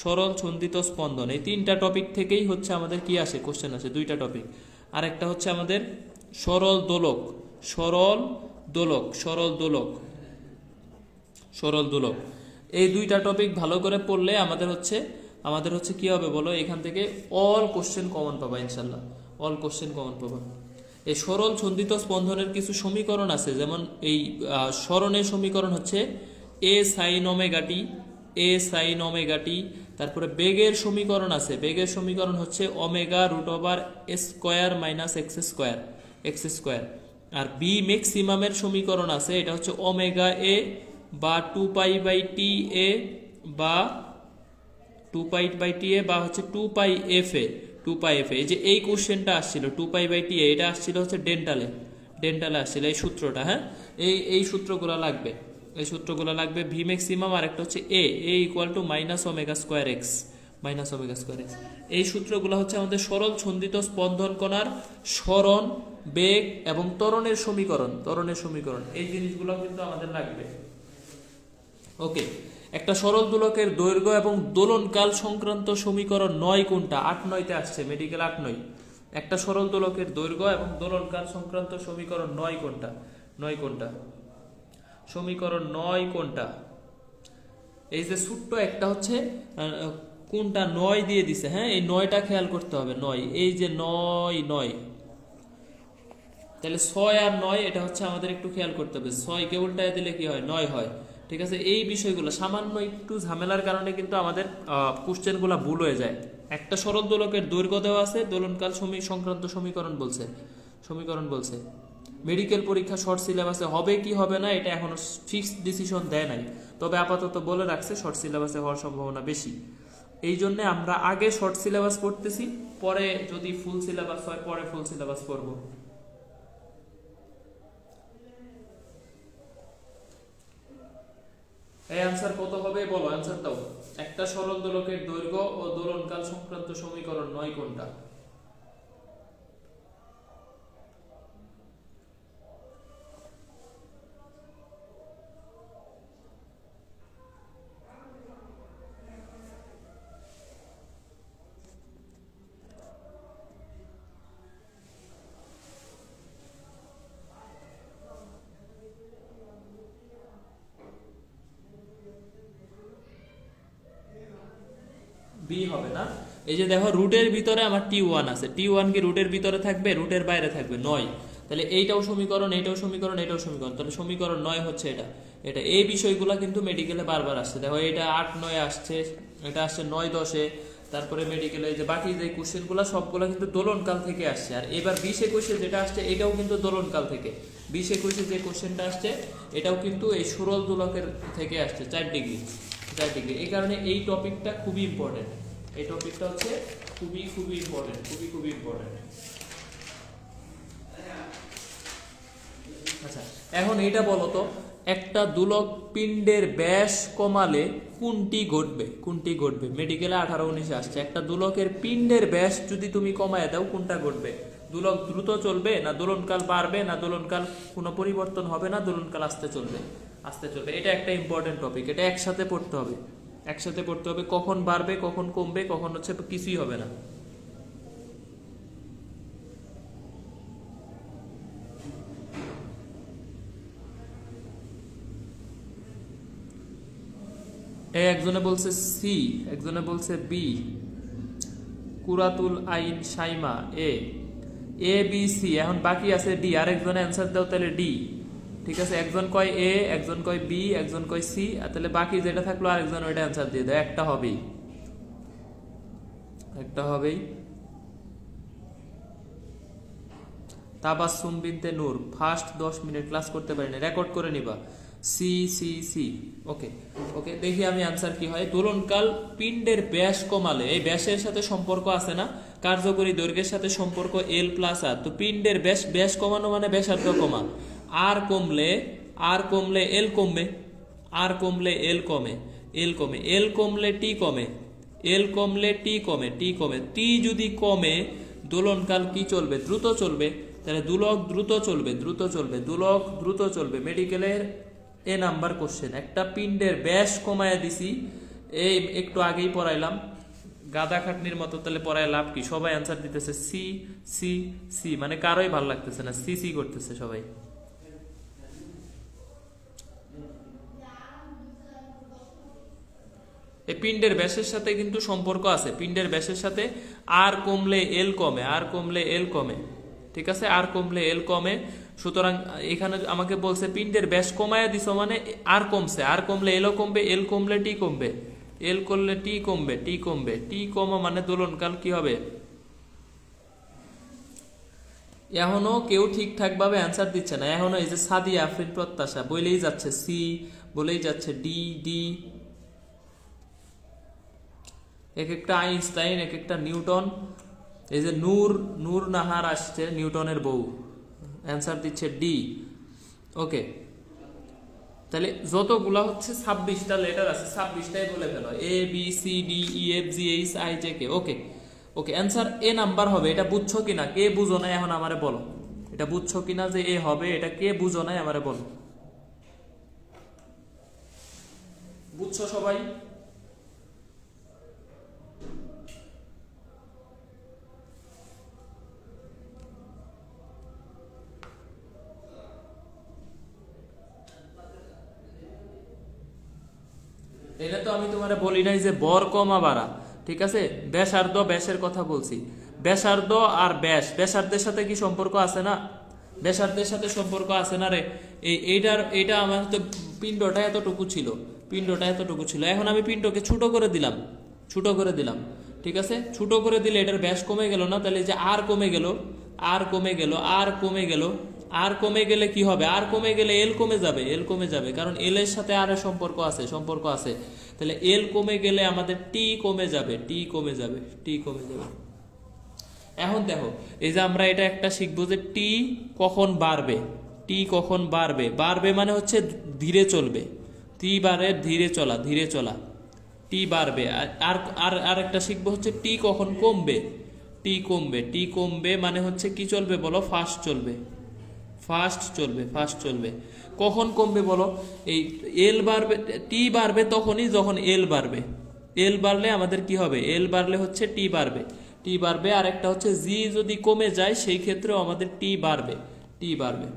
সরল ছন্দিত স্পন্দন, এই 3টা টপিক থেকেই হচ্ছে আমাদের কি আসে? কোশ্চেন আসে, 2টা টপিক। আর একটা হচ্ছে আমাদের সরল দোলক। এই 2টা টপিক ভালো করে পড়লে আমাদের হচ্ছে কি হবে বলো? এখান থেকে অল কোশ্চেন কমন পাবা ইনশাল্লাহ, অল কোশ্চেন কমন পাবা। এই সরল ছন্দিত স্পন্দনের কিছু সমীকরণ আছে, যেমন এই স্মরণের সমীকরণ হচ্ছে a sin omega t। তারপরে বেগের সমীকরণ আছে, বেগের সমীকরণ হচ্ছে ω√² - x²। আর বি ম্যাক্সিমামের সমীকরণ আছে, এটা হচ্ছে ω/a বা 2π/ta বা 2π/ta বা হচ্ছে 2πf-a। এই যে এই কোশ্চেনটা আসছিল 2π/ta, এটা আসছিল হচ্ছে ডেন্টালে আসছিল এই সূত্রটা। হ্যাঁ, এই সূত্রগুলো লাগবে। ভি ম্যাক্সিমাম আর একটা হচ্ছে a = -ω²x। এই সূত্রগুলো হচ্ছে আমাদের সরল ছন্দিত স্পন্দন কণার স্মরণ, বেগ এবং ত্বরণের সমীকরণ। এই জিনিসগুলো কিন্তু আমাদের লাগবে। ওকে, একটা সরল দোলকের দৈর্ঘ্য এবং দোলনকাল সংক্রান্ত সমীকরণ 9 কোনটা? 8-9-তে আসছে, মেডিকেল 8-9। একটা সরল দোলকের দৈর্ঘ্য এবং দোলনকাল সংক্রান্ত সমীকরণ 9 কোনটা? সমীকরণ 9 কোনটা? এই যে ছোট্ট একটা হচ্ছে কোনটা 9 দিয়ে দিছে। হ্যাঁ, এই 9টা খেয়াল করতে হবে। 9, এই যে 9, তাহলে 6 আর 9 এটা হচ্ছে আমাদের একটু খেয়াল করতে হবে। 6 কেবলটায় দিলে কি হয়? 9 হয়। ঠিক আছে, এই বিষয়গুলো সামান্য একটু ঝামেলার কারণে কিন্তু আমাদের কোশ্চেনগুলো ভুল হয়ে যায়। একটা সরল দোলকের দৈর্ঘ্য দেওয়া আছে, দোলনকাল সংক্রান্ত সমীকরণ বলছে। মেডিকেল পরীক্ষা শর্ট সিলেবাসে হবে কি হবে না এটা এখনো ফিক্সড ডিসিশন দেয় নাই, তবে আপাতত বলে রাখছে শর্ট সিলেবাসে হওয়ার সম্ভাবনা বেশি। এই জন্য আমরা আগে শর্ট সিলেবাস পড়তেছি, পরে যদি ফুল সিলেবাস হয় পরে ফুল সিলেবাস পড়বো। এই অ্যানসার কত হবে বলো? অ্যানসার দাও। একটা সরল দোলকের দৈর্ঘ্য ও দোলনকাল সংক্রান্ত সমীকরণ 9 কোনটা? বি হবে না। এই যে দেখো রুটের ভিতরে আমার t1 আছে, t1 কি রুটের ভিতরে থাকবে? রুটের বাইরে থাকবে। 9, তাহলে এইটাও সমীকরণ, তাহলে সমীকরণ 9 হচ্ছে এটা। এই বিষয়গুলো কিন্তু মেডিকেলে বারবার আসছে। দেখো এটা 8-9 আসছে, এটা আসছে 9-10-এ। তারপরে মেডিকেলে যে বাকি যে কোশ্চেনগুলো সবগুলো কিন্তু দোলনকাল থেকে আসছে। আর এবার 20-21-এ যেটা আসছে এটাও কিন্তু দোলনকাল থেকে। 20-21-এ যে কোশ্চেনটা আসছে এটাও কিন্তু এই সরল দোলকের থেকে আসছে, 4 ডিগ্রি। এই কারণে এই টপিকটা খুবই ইম্পর্টেন্ট। এই টপিকটা হচ্ছে খুবই ইম্পর্টেন্ট। এখন এটা বলো তো, একটা দোলক পিণ্ডের ব্যাস কমালে কোনটি ঘটবে? কোনটি ঘটবে? মেডিকেলে 18-19 আসছে, একটা দোলকের পিণ্ডের ব্যাস যদি তুমি কমায় দাও কোনটা ঘটবে? দোলক দ্রুত চলবে, না দোলনকাল বাড়বে, না দোলনকাল কোনো পরিবর্তন হবে, না দোলনকাল আস্তে চলবে? আস্তে চলবে। এটা একটা ইম্পর্টেন্ট টপিক, এটা একসাথে পড়তে হবে, একসাথে পড়তে হবে। কখন বাড়বে, কখন কমবে, কখন হচ্ছে কিছুই হবে না। একজনে বলছে সি, একজনে বলছে বি। কুরাতুল আইন সাইমা এ, এ বি সি। এখন বাকি আছে ডি। আরেকজনে অ্যান্সার দাও তাহলে ডি। ঠিক আছে, একজন কয় এ, একজন কয় বি, একজন কয় সি, আর তাহলে বাকি যেটা থাকলো আরেকজন ওইটা অ্যান্সার দিয়ে দাও। একটা হবেই, একটা হবেই। তাবাসসুম বিনতে নূর, ফার্স্ট 10 মিনিট ক্লাস করতে পারিনি, রেকর্ড করে নিবা। C C C. Okay okay, দেখি আমি আনসার কি হয়। দোলনকাল পিণ্ডের ব্যাস কমালে, এই ব্যাসের সাথে সম্পর্ক আছে না, কার্যকরী দৈর্ঘ্যের সাথে সম্পর্ক এল প্লাস আর। তো পিণ্ডের ব্যাস, ব্যাস কমানো মানে ব্যাসার্ধ কমা। আর কমলে, আর কমলে এল কমবে, আর কমলে এল কমে, এল কমে, এল কমলে টি কমে, এল কমলে টি কমে, টি কমে। টি যদি কমে দোলনকাল কি চলবে? দ্রুত চলবে। তাহলে দোলক দ্রুত চলবে, দ্রুত চলবে, দোলক দ্রুত চলবে। মেডিকেলের এ নাম্বার কোশ্চেন। একটা পিণ্ডের ব্যাস কমায় দিছি, এই একটু আগেই পড়াইলাম, গাদা খাটনির মতো। তাহলে পড়ায় লাভ কি? সবাই অ্যান্সার দিতেছে সি সি সি, মানে কারোই ভালো লাগতেছে না, সি সি করতেছে সবাই। এই পিণ্ডের ব্যাসের সাথে কিন্তু সম্পর্ক আছে, পিণ্ডের ব্যাসের সাথে। আর কমলে এল কমে, আর কমলে এল কমে, ঠিক আছে, আর কমলে এল কমে। সুতরাং এখানে আমাকে বলছে পিণ্ডের ব্যাস কমায় দিছ মানে আর কমছে, আর কমলে এলও কমবে, এল কমলে টি কমবে, এল করলে টি কমবে, টি কমবে, টি কমা মানে দোলনকাল কি হবে? এখনো কেউ ঠিকঠাক ভাবে অ্যান্সার দিচ্ছে না। এখনো এই যে সাদিয়া আফরিন প্রত্যাশা বলেই যাচ্ছে সি, বলেই যাচ্ছে ডি, ডি। এক একটা আইনস্টাইন, এক একটা নিউটন। এই যে নূর, নূর নাহার আসছে, নিউটনের বউ, অ্যান্সার দিচ্ছে ডি। ওকে, তাহলে যতগুলা হচ্ছে 26টা লেটার আছে, 26টাই বলে ফেলো। A B C D E F G H I J K. Okay okay, answer A number হবে। এটা বুঝছো কিনা? কে বুঝো নাই এখন আমারে বলো, এটা বুঝছো কিনা যে এ হবে? এটা কে বুঝো নাই আমারে বলো। বুঝছো সবাই? এটা তো আমি তোমারে বলি নাই যে বর কমা বাড়া, ঠিক আছে? ব্যাসার্ধ, ব্যাসের কথা বলছি। ব্যাসার্ধ আর ব্যাস, ব্যাসার্ধের সাথে কি সম্পর্ক আছে না? ব্যাসার্ধের সাথে সম্পর্ক আছে না রে? এইটা আমার তো পিণ্ডটা এতটুকু ছিল, পিণ্ডটা এতটুকু ছিল। এখন আমি পিণ্ডকে ছোট করে দিলাম, ছোট করে দিলাম, ঠিক আছে? ছোট করে দিলে এটার ব্যাস কমে গেল না? তাহলে যে আর কমে গেল, আর কমে গেল, আর কমে গেল, আর কমে গেলে কি হবে? আর কমে গেলে এল কমে যাবে, এল কমে যাবে, কারণ এল এর সাথে আর এর সম্পর্ক আছে, সম্পর্ক আছে। তাহলে এল কমে গেলে আমাদের টি কমে যাবে, টি কমে যাবে, টি কমে যাবে। এখন দেখো, এই যে আমরা এটা একটা শিখবো যে টি কখন বাড়বে, টি কখন বাড়বে। বাড়বে মানে হচ্ছে ধীরে চলবে, টি বাড়ে ধীরে চলা, ধীরে চলা, টি বাড়বে। আর আর আর একটা শিখবো হচ্ছে টি কখন কমবে, টি কমবে, টি কমবে মানে হচ্ছে কি চলবে বলো? ফাস্ট চলবে, ফাস্ট চলবে, ফাস্ট চলবে। কখন কমবে বলো? এই এল বাড়বে, টি বাড়বে তখনই যখন এল বাড়বে। এল বাড়লে আমাদের কি হবে? এল বাড়লে হচ্ছে টি বাড়বে, টি বাড়বে। আর একটা হচ্ছে জি যদি কমে যায় সেই ক্ষেত্রেও আমাদের টি বাড়বে, টি বাড়বে।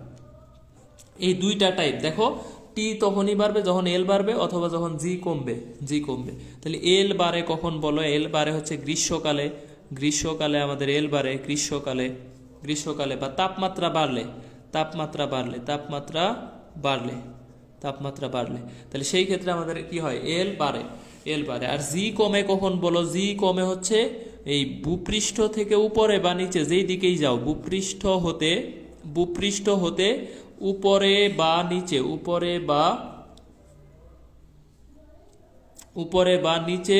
এই দুইটা টাইপ দেখো, টি তখনই বাড়বে যখন এল বাড়বে, অথবা যখন জি কমবে, জি কমবে। তাহলে এল বাড়ে কখন বলো? এল বাড়ে হচ্ছে গ্রীষ্মকালে, গ্রীষ্মকালে আমাদের এল বাড়ে, গ্রীষ্মকালে, গ্রীষ্মকালে। বা তাপমাত্রা বাড়লে, তাপমাত্রা বাড়লে, তাপমাত্রা বাড়লে, তাপমাত্রা বাড়লে, তাহলে সেই ক্ষেত্রে আমাদের কি হয়? এল বাড়ে, এল বাড়ে। আর জি কমে কখন বলো? জি কমে হচ্ছে এই ভূপৃষ্ঠ থেকে উপরে বা নিচে যেই দিকেই যাও, ভূপৃষ্ঠ হতে, ভূপৃষ্ঠ হতে উপরে বা নিচে, উপরে বা, উপরে বা নিচে,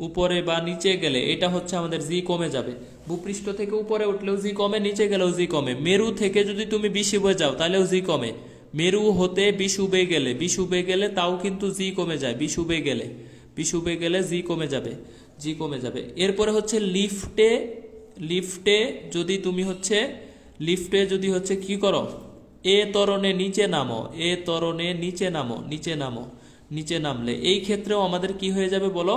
উপরে বা নিচে গেলে এটা হচ্ছে আমাদের জি কমে যাবে। ভূপৃষ্ঠ থেকে উপরে উঠলেও জি কমে, নিচে গেলেও জি কমে। মেরু থেকে যদি তুমি 20 যাও তাহলেও জি কমে, মেরু হতে বিষুবে গেলে, বিষুবে গেলে তাও কিন্তু জি কমে যায়, বিষুবে গেলে, বিষুবে গেলে জি কমে যাবে, জি কমে যাবে। এরপরে হচ্ছে লিফটে, লিফটে যদি তুমি হচ্ছে, লিফটে যদি হচ্ছে কি করো, এ ত্বরণে নিচে নামো, এ ত্বরণে নিচে নামো, নিচে নামো, নিচে নামলে এই ক্ষেত্রেও আমাদের কি হয়ে যাবে বলো,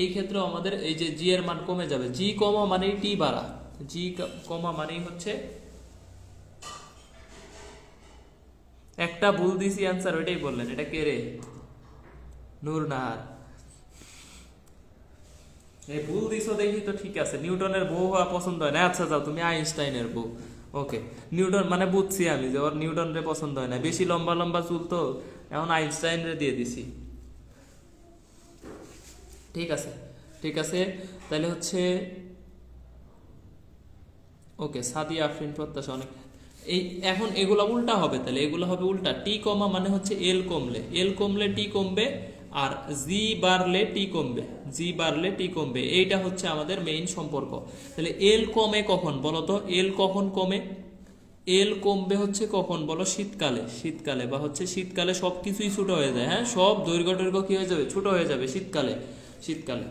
এই ক্ষেত্রেও আমাদের এই যে জি এর মান কমে যাবে। জি কমা মানেই টি বাড়া, জি কমা মানেই হচ্ছে, একটা ভুল দিছি অ্যান্সার, ওইটাই বললেন। এটা কে রে? নূরনাহার। এই ভুল দিছো দেখি তো ঠিক আছে, নিউটনের বউ হওয়া পছন্দ হয় না। আচ্ছা যাও, তুমি আইনস্টাইনের বউ। ওকে, নিউটন মানে বুঝছি আমি যে ওর নিউটন রে পছন্দ হয় না, বেশি লম্বা লম্বা চুল তো, এখন আইনস্টাইন রে দিয়ে দিছি। ঠিক আছে, ঠিক আছে, তাহলে হচ্ছে ওকে, সাদিয়া আফরিন প্রত্যাশা অনেক। এই এখন এগুলা উল্টা হবে, তাহলে এগুলো হবে উল্টা। টি কমা মানে হচ্ছে এল কমলে, এল কমলে টি কমবে, আর জি বাড়লে টি কমবে, জি বাড়লে টি কমবে। এইটা হচ্ছে আমাদের মেইন সম্পর্ক। তাহলে এল কমে কখন বলো তো, এল কখন কমে? এল কমবে হচ্ছে কখন বলো? শীতকালে, শীতকালে বা হচ্ছে শীতকালে সবকিছুই ছোট হয়ে যায়। হ্যাঁ, সব দৈর্ঘ্য টৈর্ঘ্য কি হয়ে যাবে? ছোট হয়ে যাবে শীতকালে, শীতকালে।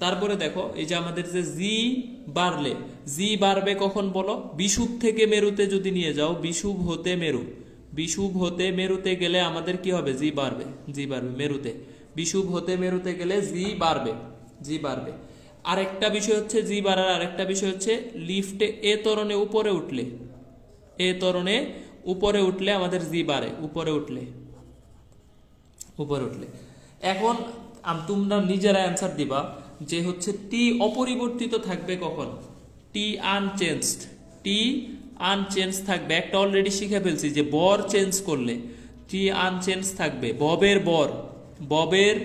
তারপরে দেখো এই যে আমাদের যে জি বাড়লে, জি বাড়বে কখন বলো? বিষুব থেকে মেরুতে যদি নিয়ে যাও, বিষুব হতে মেরু, বিষুব হতে মেরুতে গেলে আমাদের কি হবে? জি বাড়বে, জি বাড়বে মেরুতে, বিষুব হতে মেরুতে গেলে জি বাড়বে, জি বাড়বে। আরেকটা বিষয় হচ্ছে জি বাড়ার আরেকটা বিষয় হচ্ছে লিফটে এ ত্বরণে উপরে উঠলে, এ ত্বরণে উপরে উঠলে আমাদের জি বাড়ে, উপরে উঠলে, উপরে উঠলে। এখন তোমরা নিজেরা অ্যান্সার দিবা যে হচ্ছে টি অপরিবর্তিত থাকবে কখন? টি আনচেঞ্জড, টি আনচেঞ্জ থাকবে। একটা অলরেডি শিখে ফেলছি যে বর চেঞ্জ করলে টি আনচেঞ্জ থাকবে। ববের বর, ববের,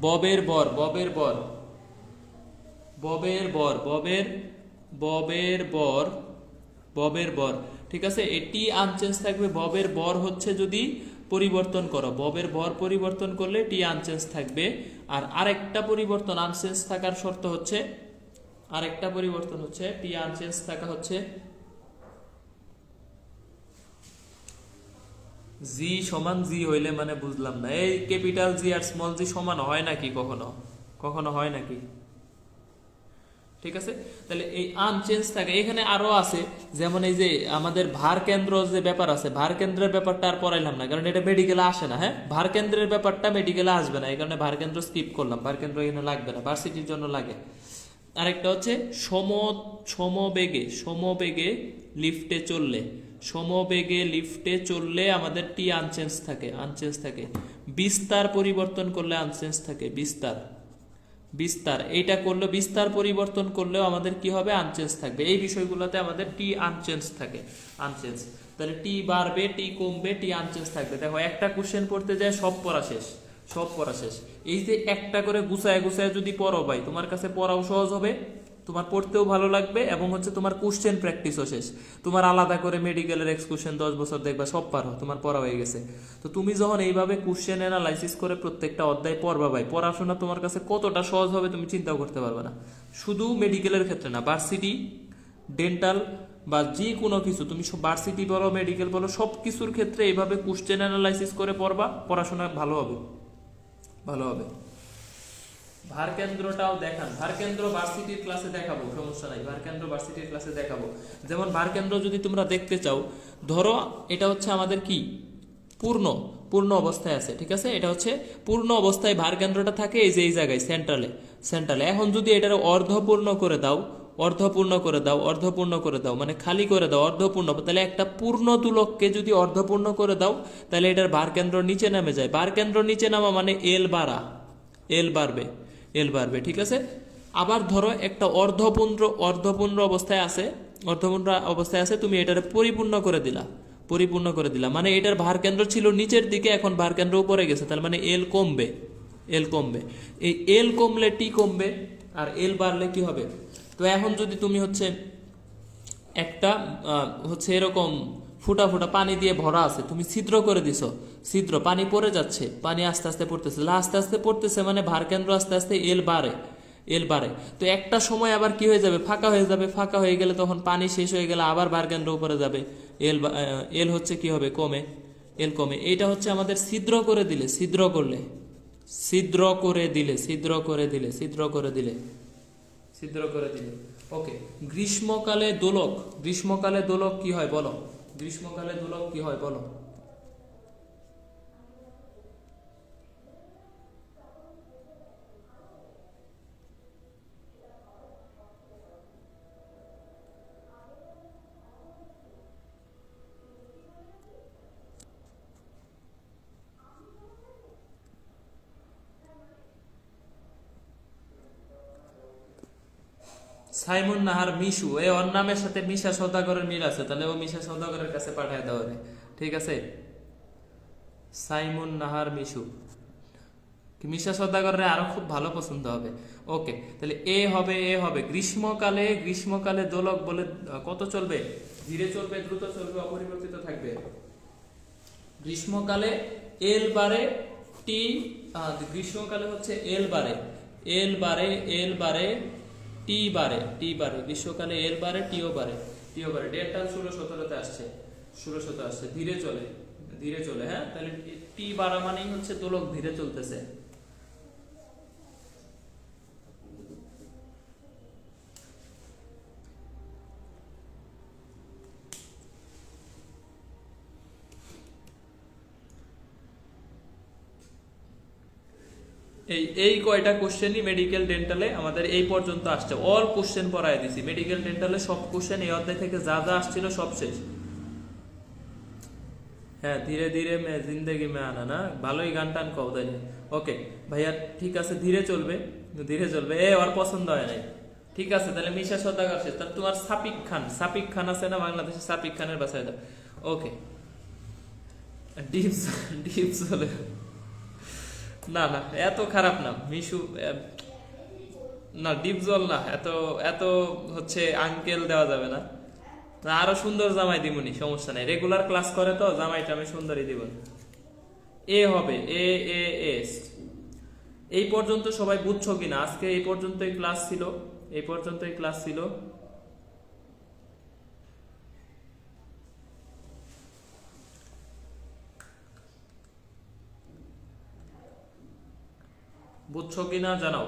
ববের বর, ববের বর, ববের বর, ববের, ববের বর, ববের বর। ঠিক আছে, এটি আনচেঞ্জ থাকবে। ববের বর হচ্ছে যদি পরিবর্তন করো, ববের বর পরিবর্তন করলে টি আনচেঞ্জ থাকবে। আর আরেকটা পরিবর্তন আনচেঞ্জ থাকার শর্ত হচ্ছে, আরেকটা পরিবর্তন হচ্ছে টি আনচেঞ্জ থাকা হচ্ছে জি সমান জি হইলে, মানে বুঝলাম না। এই ক্যাপিটাল জি আর স্মল জি সমান হয় নাকি কখনো? কখনো হয় নাকি? ঠিক আছে, তাহলে এই আনচেঞ্জ থাকে। এখানে আরো আছে, যেমন এই যে আমাদের ভার কেন্দ্র যে ব্যাপার আছে, ভার কেন্দ্রের ব্যাপারটা আর পড়াইলাম না, কারণ এটা মেডিকেলে আসে না। হ্যাঁ, ভার কেন্দ্রের ব্যাপারটা মেডিকেলে আসবে না, এই কারণে ভার কেন্দ্র স্কিপ করলাম। ভার কেন্দ্র এখানে লাগবে না, ভার্সিটির জন্য লাগে। আরেকটা হচ্ছে সমবেগে, সমবেগে লিফটে চললে, সমবেগে লিফটে চললে আমাদের টি আনচেঞ্জ থাকে, আনচেঞ্জ থাকে। বিস্তার পরিবর্তন করলে আনচেঞ্জ থাকে, বিস্তার, বিস্তার এইটা করলে, বিস্তার পরিবর্তন করলেও আমাদের কি হবে? আনচেঞ্জ থাকবে। এই বিষয়গুলোতে আমাদের টি আনচেঞ্জ থাকে, আনচেঞ্জ। তাহলে টি বাড়বে, টি কমবে, টি আনচেঞ্জ থাকবে। দেখো একটা কোশ্চেন পড়তে যায় সব পড়া শেষ, সব পড়া শেষ। এই যে একটা করে গুছায় গুছায় যদি পড়ো ভাই, তোমার কাছে পড়াও সহজ হবে, তোমার পড়তেও ভালো লাগবে, এবং হচ্ছে তোমার কোশ্চেন প্র্যাকটিসও শেষ। তোমার আলাদা করে মেডিকেলের এক্সকুশন 10 বছর দেখবা সব পারো, তোমার পড়া হয়ে গেছে। তো তুমি যখন এইভাবে কোশ্চেন অ্যানালাইসিস করে প্রত্যেকটা অধ্যায় পড়বা ভাই, পড়াশোনা তোমার কাছে কতটা সহজ হবে তুমি চিন্তাও করতে পারবে না। শুধু মেডিকেলের ক্ষেত্রে না, ভার্সিটি, ডেন্টাল বা যে কোনো কিছু, তুমি ভার্সিটি বলো, মেডিকেল বলো, সব কিছুর ক্ষেত্রে এইভাবে কোশ্চেন অ্যানালাইসিস করে পড়বা, পড়াশোনা ভালো হবে, ভালো হবে। ভার কেন্দ্রটাও দেখান, ভার কেন্দ্র ভার্সিটির ক্লাসে দেখাবো, সমস্যা নাই, ভার কেন্দ্র ভার্সিটির ক্লাসে দেখাবো। যেমন ভার কেন্দ্র যদি তোমরা দেখতে চাও, ধরো এটা হচ্ছে আমাদের কি পূর্ণ, পূর্ণ অবস্থায় আছে। ঠিক আছে, এটা হচ্ছে পূর্ণ অবস্থায় ভার কেন্দ্রটা থাকে এই যে এই জায়গায় সেন্ট্রালে, সেন্ট্রালে। এখন যদি এটার অর্ধপূর্ণ করে দাও, অর্ধপূর্ণ করে দাও, অর্ধপূর্ণ করে দাও, মানে খালি করে দাও, অর্ধপূর্ণ, তাহলে একটা পূর্ণ দুলককে যদি অর্ধপূর্ণ করে দাও, তাহলে এটার ভার কেন্দ্র নিচে নামে যায়। ভার কেন্দ্র নিচে নামা মানে এল বাড়া, এল বাড়বে, এল বাড়বে। ঠিক আছে, আবার ধরো একটা অর্ধপূর্ণ, অর্ধপূর্ণ অবস্থায় আছে, অর্ধপূর্ণ অবস্থায় আছে, তুমি এটার পরিপূর্ণ করে দিলা, পরিপূর্ণ করে দিলা, মানে এটার ভার কেন্দ্র ছিল নিচের দিকে, এখন ভার কেন্দ্র উপরে গেছে, তার মানে এল কমবে, এল কমবে। এই এল কমলে টি কমবে, আর এল বাড়লে কি হবে? তো এখন যদি তুমি হচ্ছে একটা হচ্ছে এরকম ফুটা ফুটা পানি দিয়ে ভরা আছে, তুমি ছিদ্র করে দিছো, ছিদ্র, পানি পড়ে যাচ্ছে, পানি আস্তে আস্তে পড়তেছে, আস্তে আস্তে পড়তেছে, মানে ভার কেন্দ্র আস্তে আস্তে এল বাড়ে, এল বাড়ে। তো একটা সময় আবার কি হয়ে যাবে? ফাঁকা হয়ে যাবে, ফাঁকা হয়ে গেলে তখন পানি শেষ হয়ে গেলে আবার ভার কেন্দ্র উপরে যাবে, এল, এল হচ্ছে কি হবে? কমে, এল কমে। এইটা হচ্ছে আমাদের ছিদ্র করে দিলে, ছিদ্র করলে, ছিদ্র করে দিলে, ছিদ্র করে দিলে, ছিদ্র করে দিলে, ছিদ্র করে দিলে। ওকে, গ্রীষ্মকালে দোলক, গ্রীষ্মকালে দোলক কি হয় বলো, গ্রীষ্মকালে দোলক কি হয় বলো। সাইমন নাহার মিশু, এই ওর নামের সাথে মিশা সওদাগরের মিল আছে, তাহলে ও মিশা সওদাগরের কাছে পাঠায় দাও রে, ঠিক আছে। সাইমন নাহার মিশু, মিশা সওদাগরের আরো খুব ভালো পছন্দ হবে। ওকে, তাহলে এ হবে, এ হবে। গ্রীষ্মকালে, গ্রীষ্মকালে দোলক বলে কত চলবে, ধীরে চলবে, দ্রুত চলবে, অপরিবর্তিত থাকবে। গ্রীষ্মকালে এল বারে টি, গ্রীষ্মকালে হচ্ছে এল বারে, এল বারে, এল বারে টি বারে, টি বারে। গ্রীষ্মকালে এল বারে, টিও বারে, টিও বারে। ডেল্টা 16-17 আসছে, 16 আসছে, ধীরে চলে, ধীরে চলে। হ্যাঁ, তাহলে টি বাড়া মানেই হচ্ছে দোলক ধীরে চলতেছে। এই কয়টা কোশ্চেনই মেডিকেল ডেন্টালে আমাদের এই পর্যন্ত আসছে, অল কোশ্চেন পড়ায় দিছি মেডিকেল ডেন্টালে, সব কোশ্চেন এই অধ্যায় থেকে যা যা আসছিল সব শেষ। হ্যাঁ, ধীরে ধীরে মে জিন্দেগি মে আনা, না ভালোই গান টান কও তাই। ওকে ভাইয়া, ঠিক আছে, ধীরে চলবে, ধীরে চলবে। এ ওর পছন্দ হয় নাই, ঠিক আছে। তাহলে মিশা সওদাগর শেষ, তাহলে তোমার সাপিক খান, সাপিক খান আছে না বাংলাদেশে, সাপিক খানের বাসায় দাও। ওকে, ডিপস, ডিপস হলে না না, এত খারাপ না মিশু, না ডিপজল না, এত এত হচ্ছে আঙ্কেল দেওয়া যাবে না। আরো সুন্দর জামাই দিবনি, সমস্যা নাই, রেগুলার ক্লাস করে তো জামাইটা আমি সুন্দরই দিব। এ হবে, এ এ এস। এই পর্যন্ত সবাই বুঝছো কিনা? আজকে এই পর্যন্তই ক্লাস ছিল, এই পর্যন্তই ক্লাস ছিল। বুঝছো কিনা জানাও।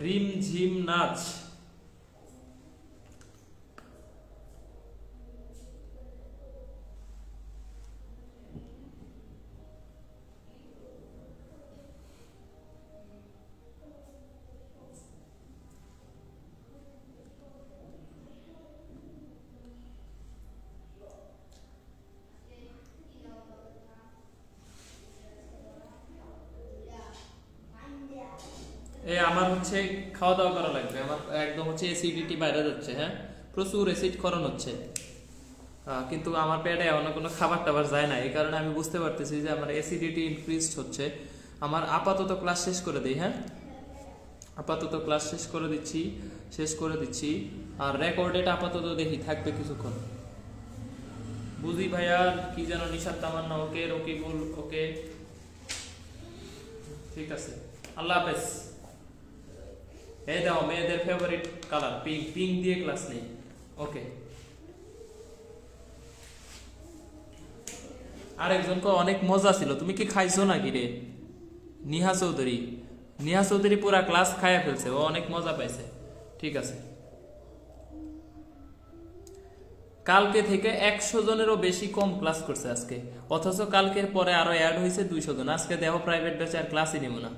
রিম ঝিম নাচ, আমার হচ্ছে খাওয়া দাওয়া করা লাগবে, আমার একদম হচ্ছে অ্যাসিডিটি বাইরে যাচ্ছে। হ্যাঁ, প্রচুর অ্যাসিড ক্ষরণ হচ্ছে, কিন্তু আমার পেটে অন্য কোনো খাবার টাবার যায় না, এই কারণে আমি বুঝতে পারতেছি যে আমার অ্যাসিডিটি ইনক্রিজ হচ্ছে। আমার আপাতত ক্লাস শেষ করে দিই। হ্যাঁ, আপাতত ক্লাস শেষ করে দিচ্ছি, শেষ করে দিচ্ছি। আর রেকর্ডেড আপাতত দেখি থাকবে কিছুক্ষণ। বুঝি ভাইয়া কি যেন নিশাত তামান্না, ওকে, রকিবুল ওকে, ঠিক আছে, আল্লাহ হাফেজ। এই দাও মেয়েদের ফেভারিট কালার পিঙ্ক, পিঙ্ক দিয়ে ক্লাস নেই। ওকে, আরেকজন কো অনেক মজা ছিল, তুমি কি খাইছো নাকি রে? নিহা চৌধুরী, নিহা চৌধুরী পুরা ক্লাস খাইয়া ফেলছে, ও অনেক মজা পাইছে। ঠিক আছে, কালকে থেকে 100 জনেরও বেশি কম ক্লাস করছে আজকে, অথচ কালকের পরে আরো অ্যাড হয়েছে 200 জন। আজকে দেহ প্রাইভেট ব্যাচে আর ক্লাসই নিব না।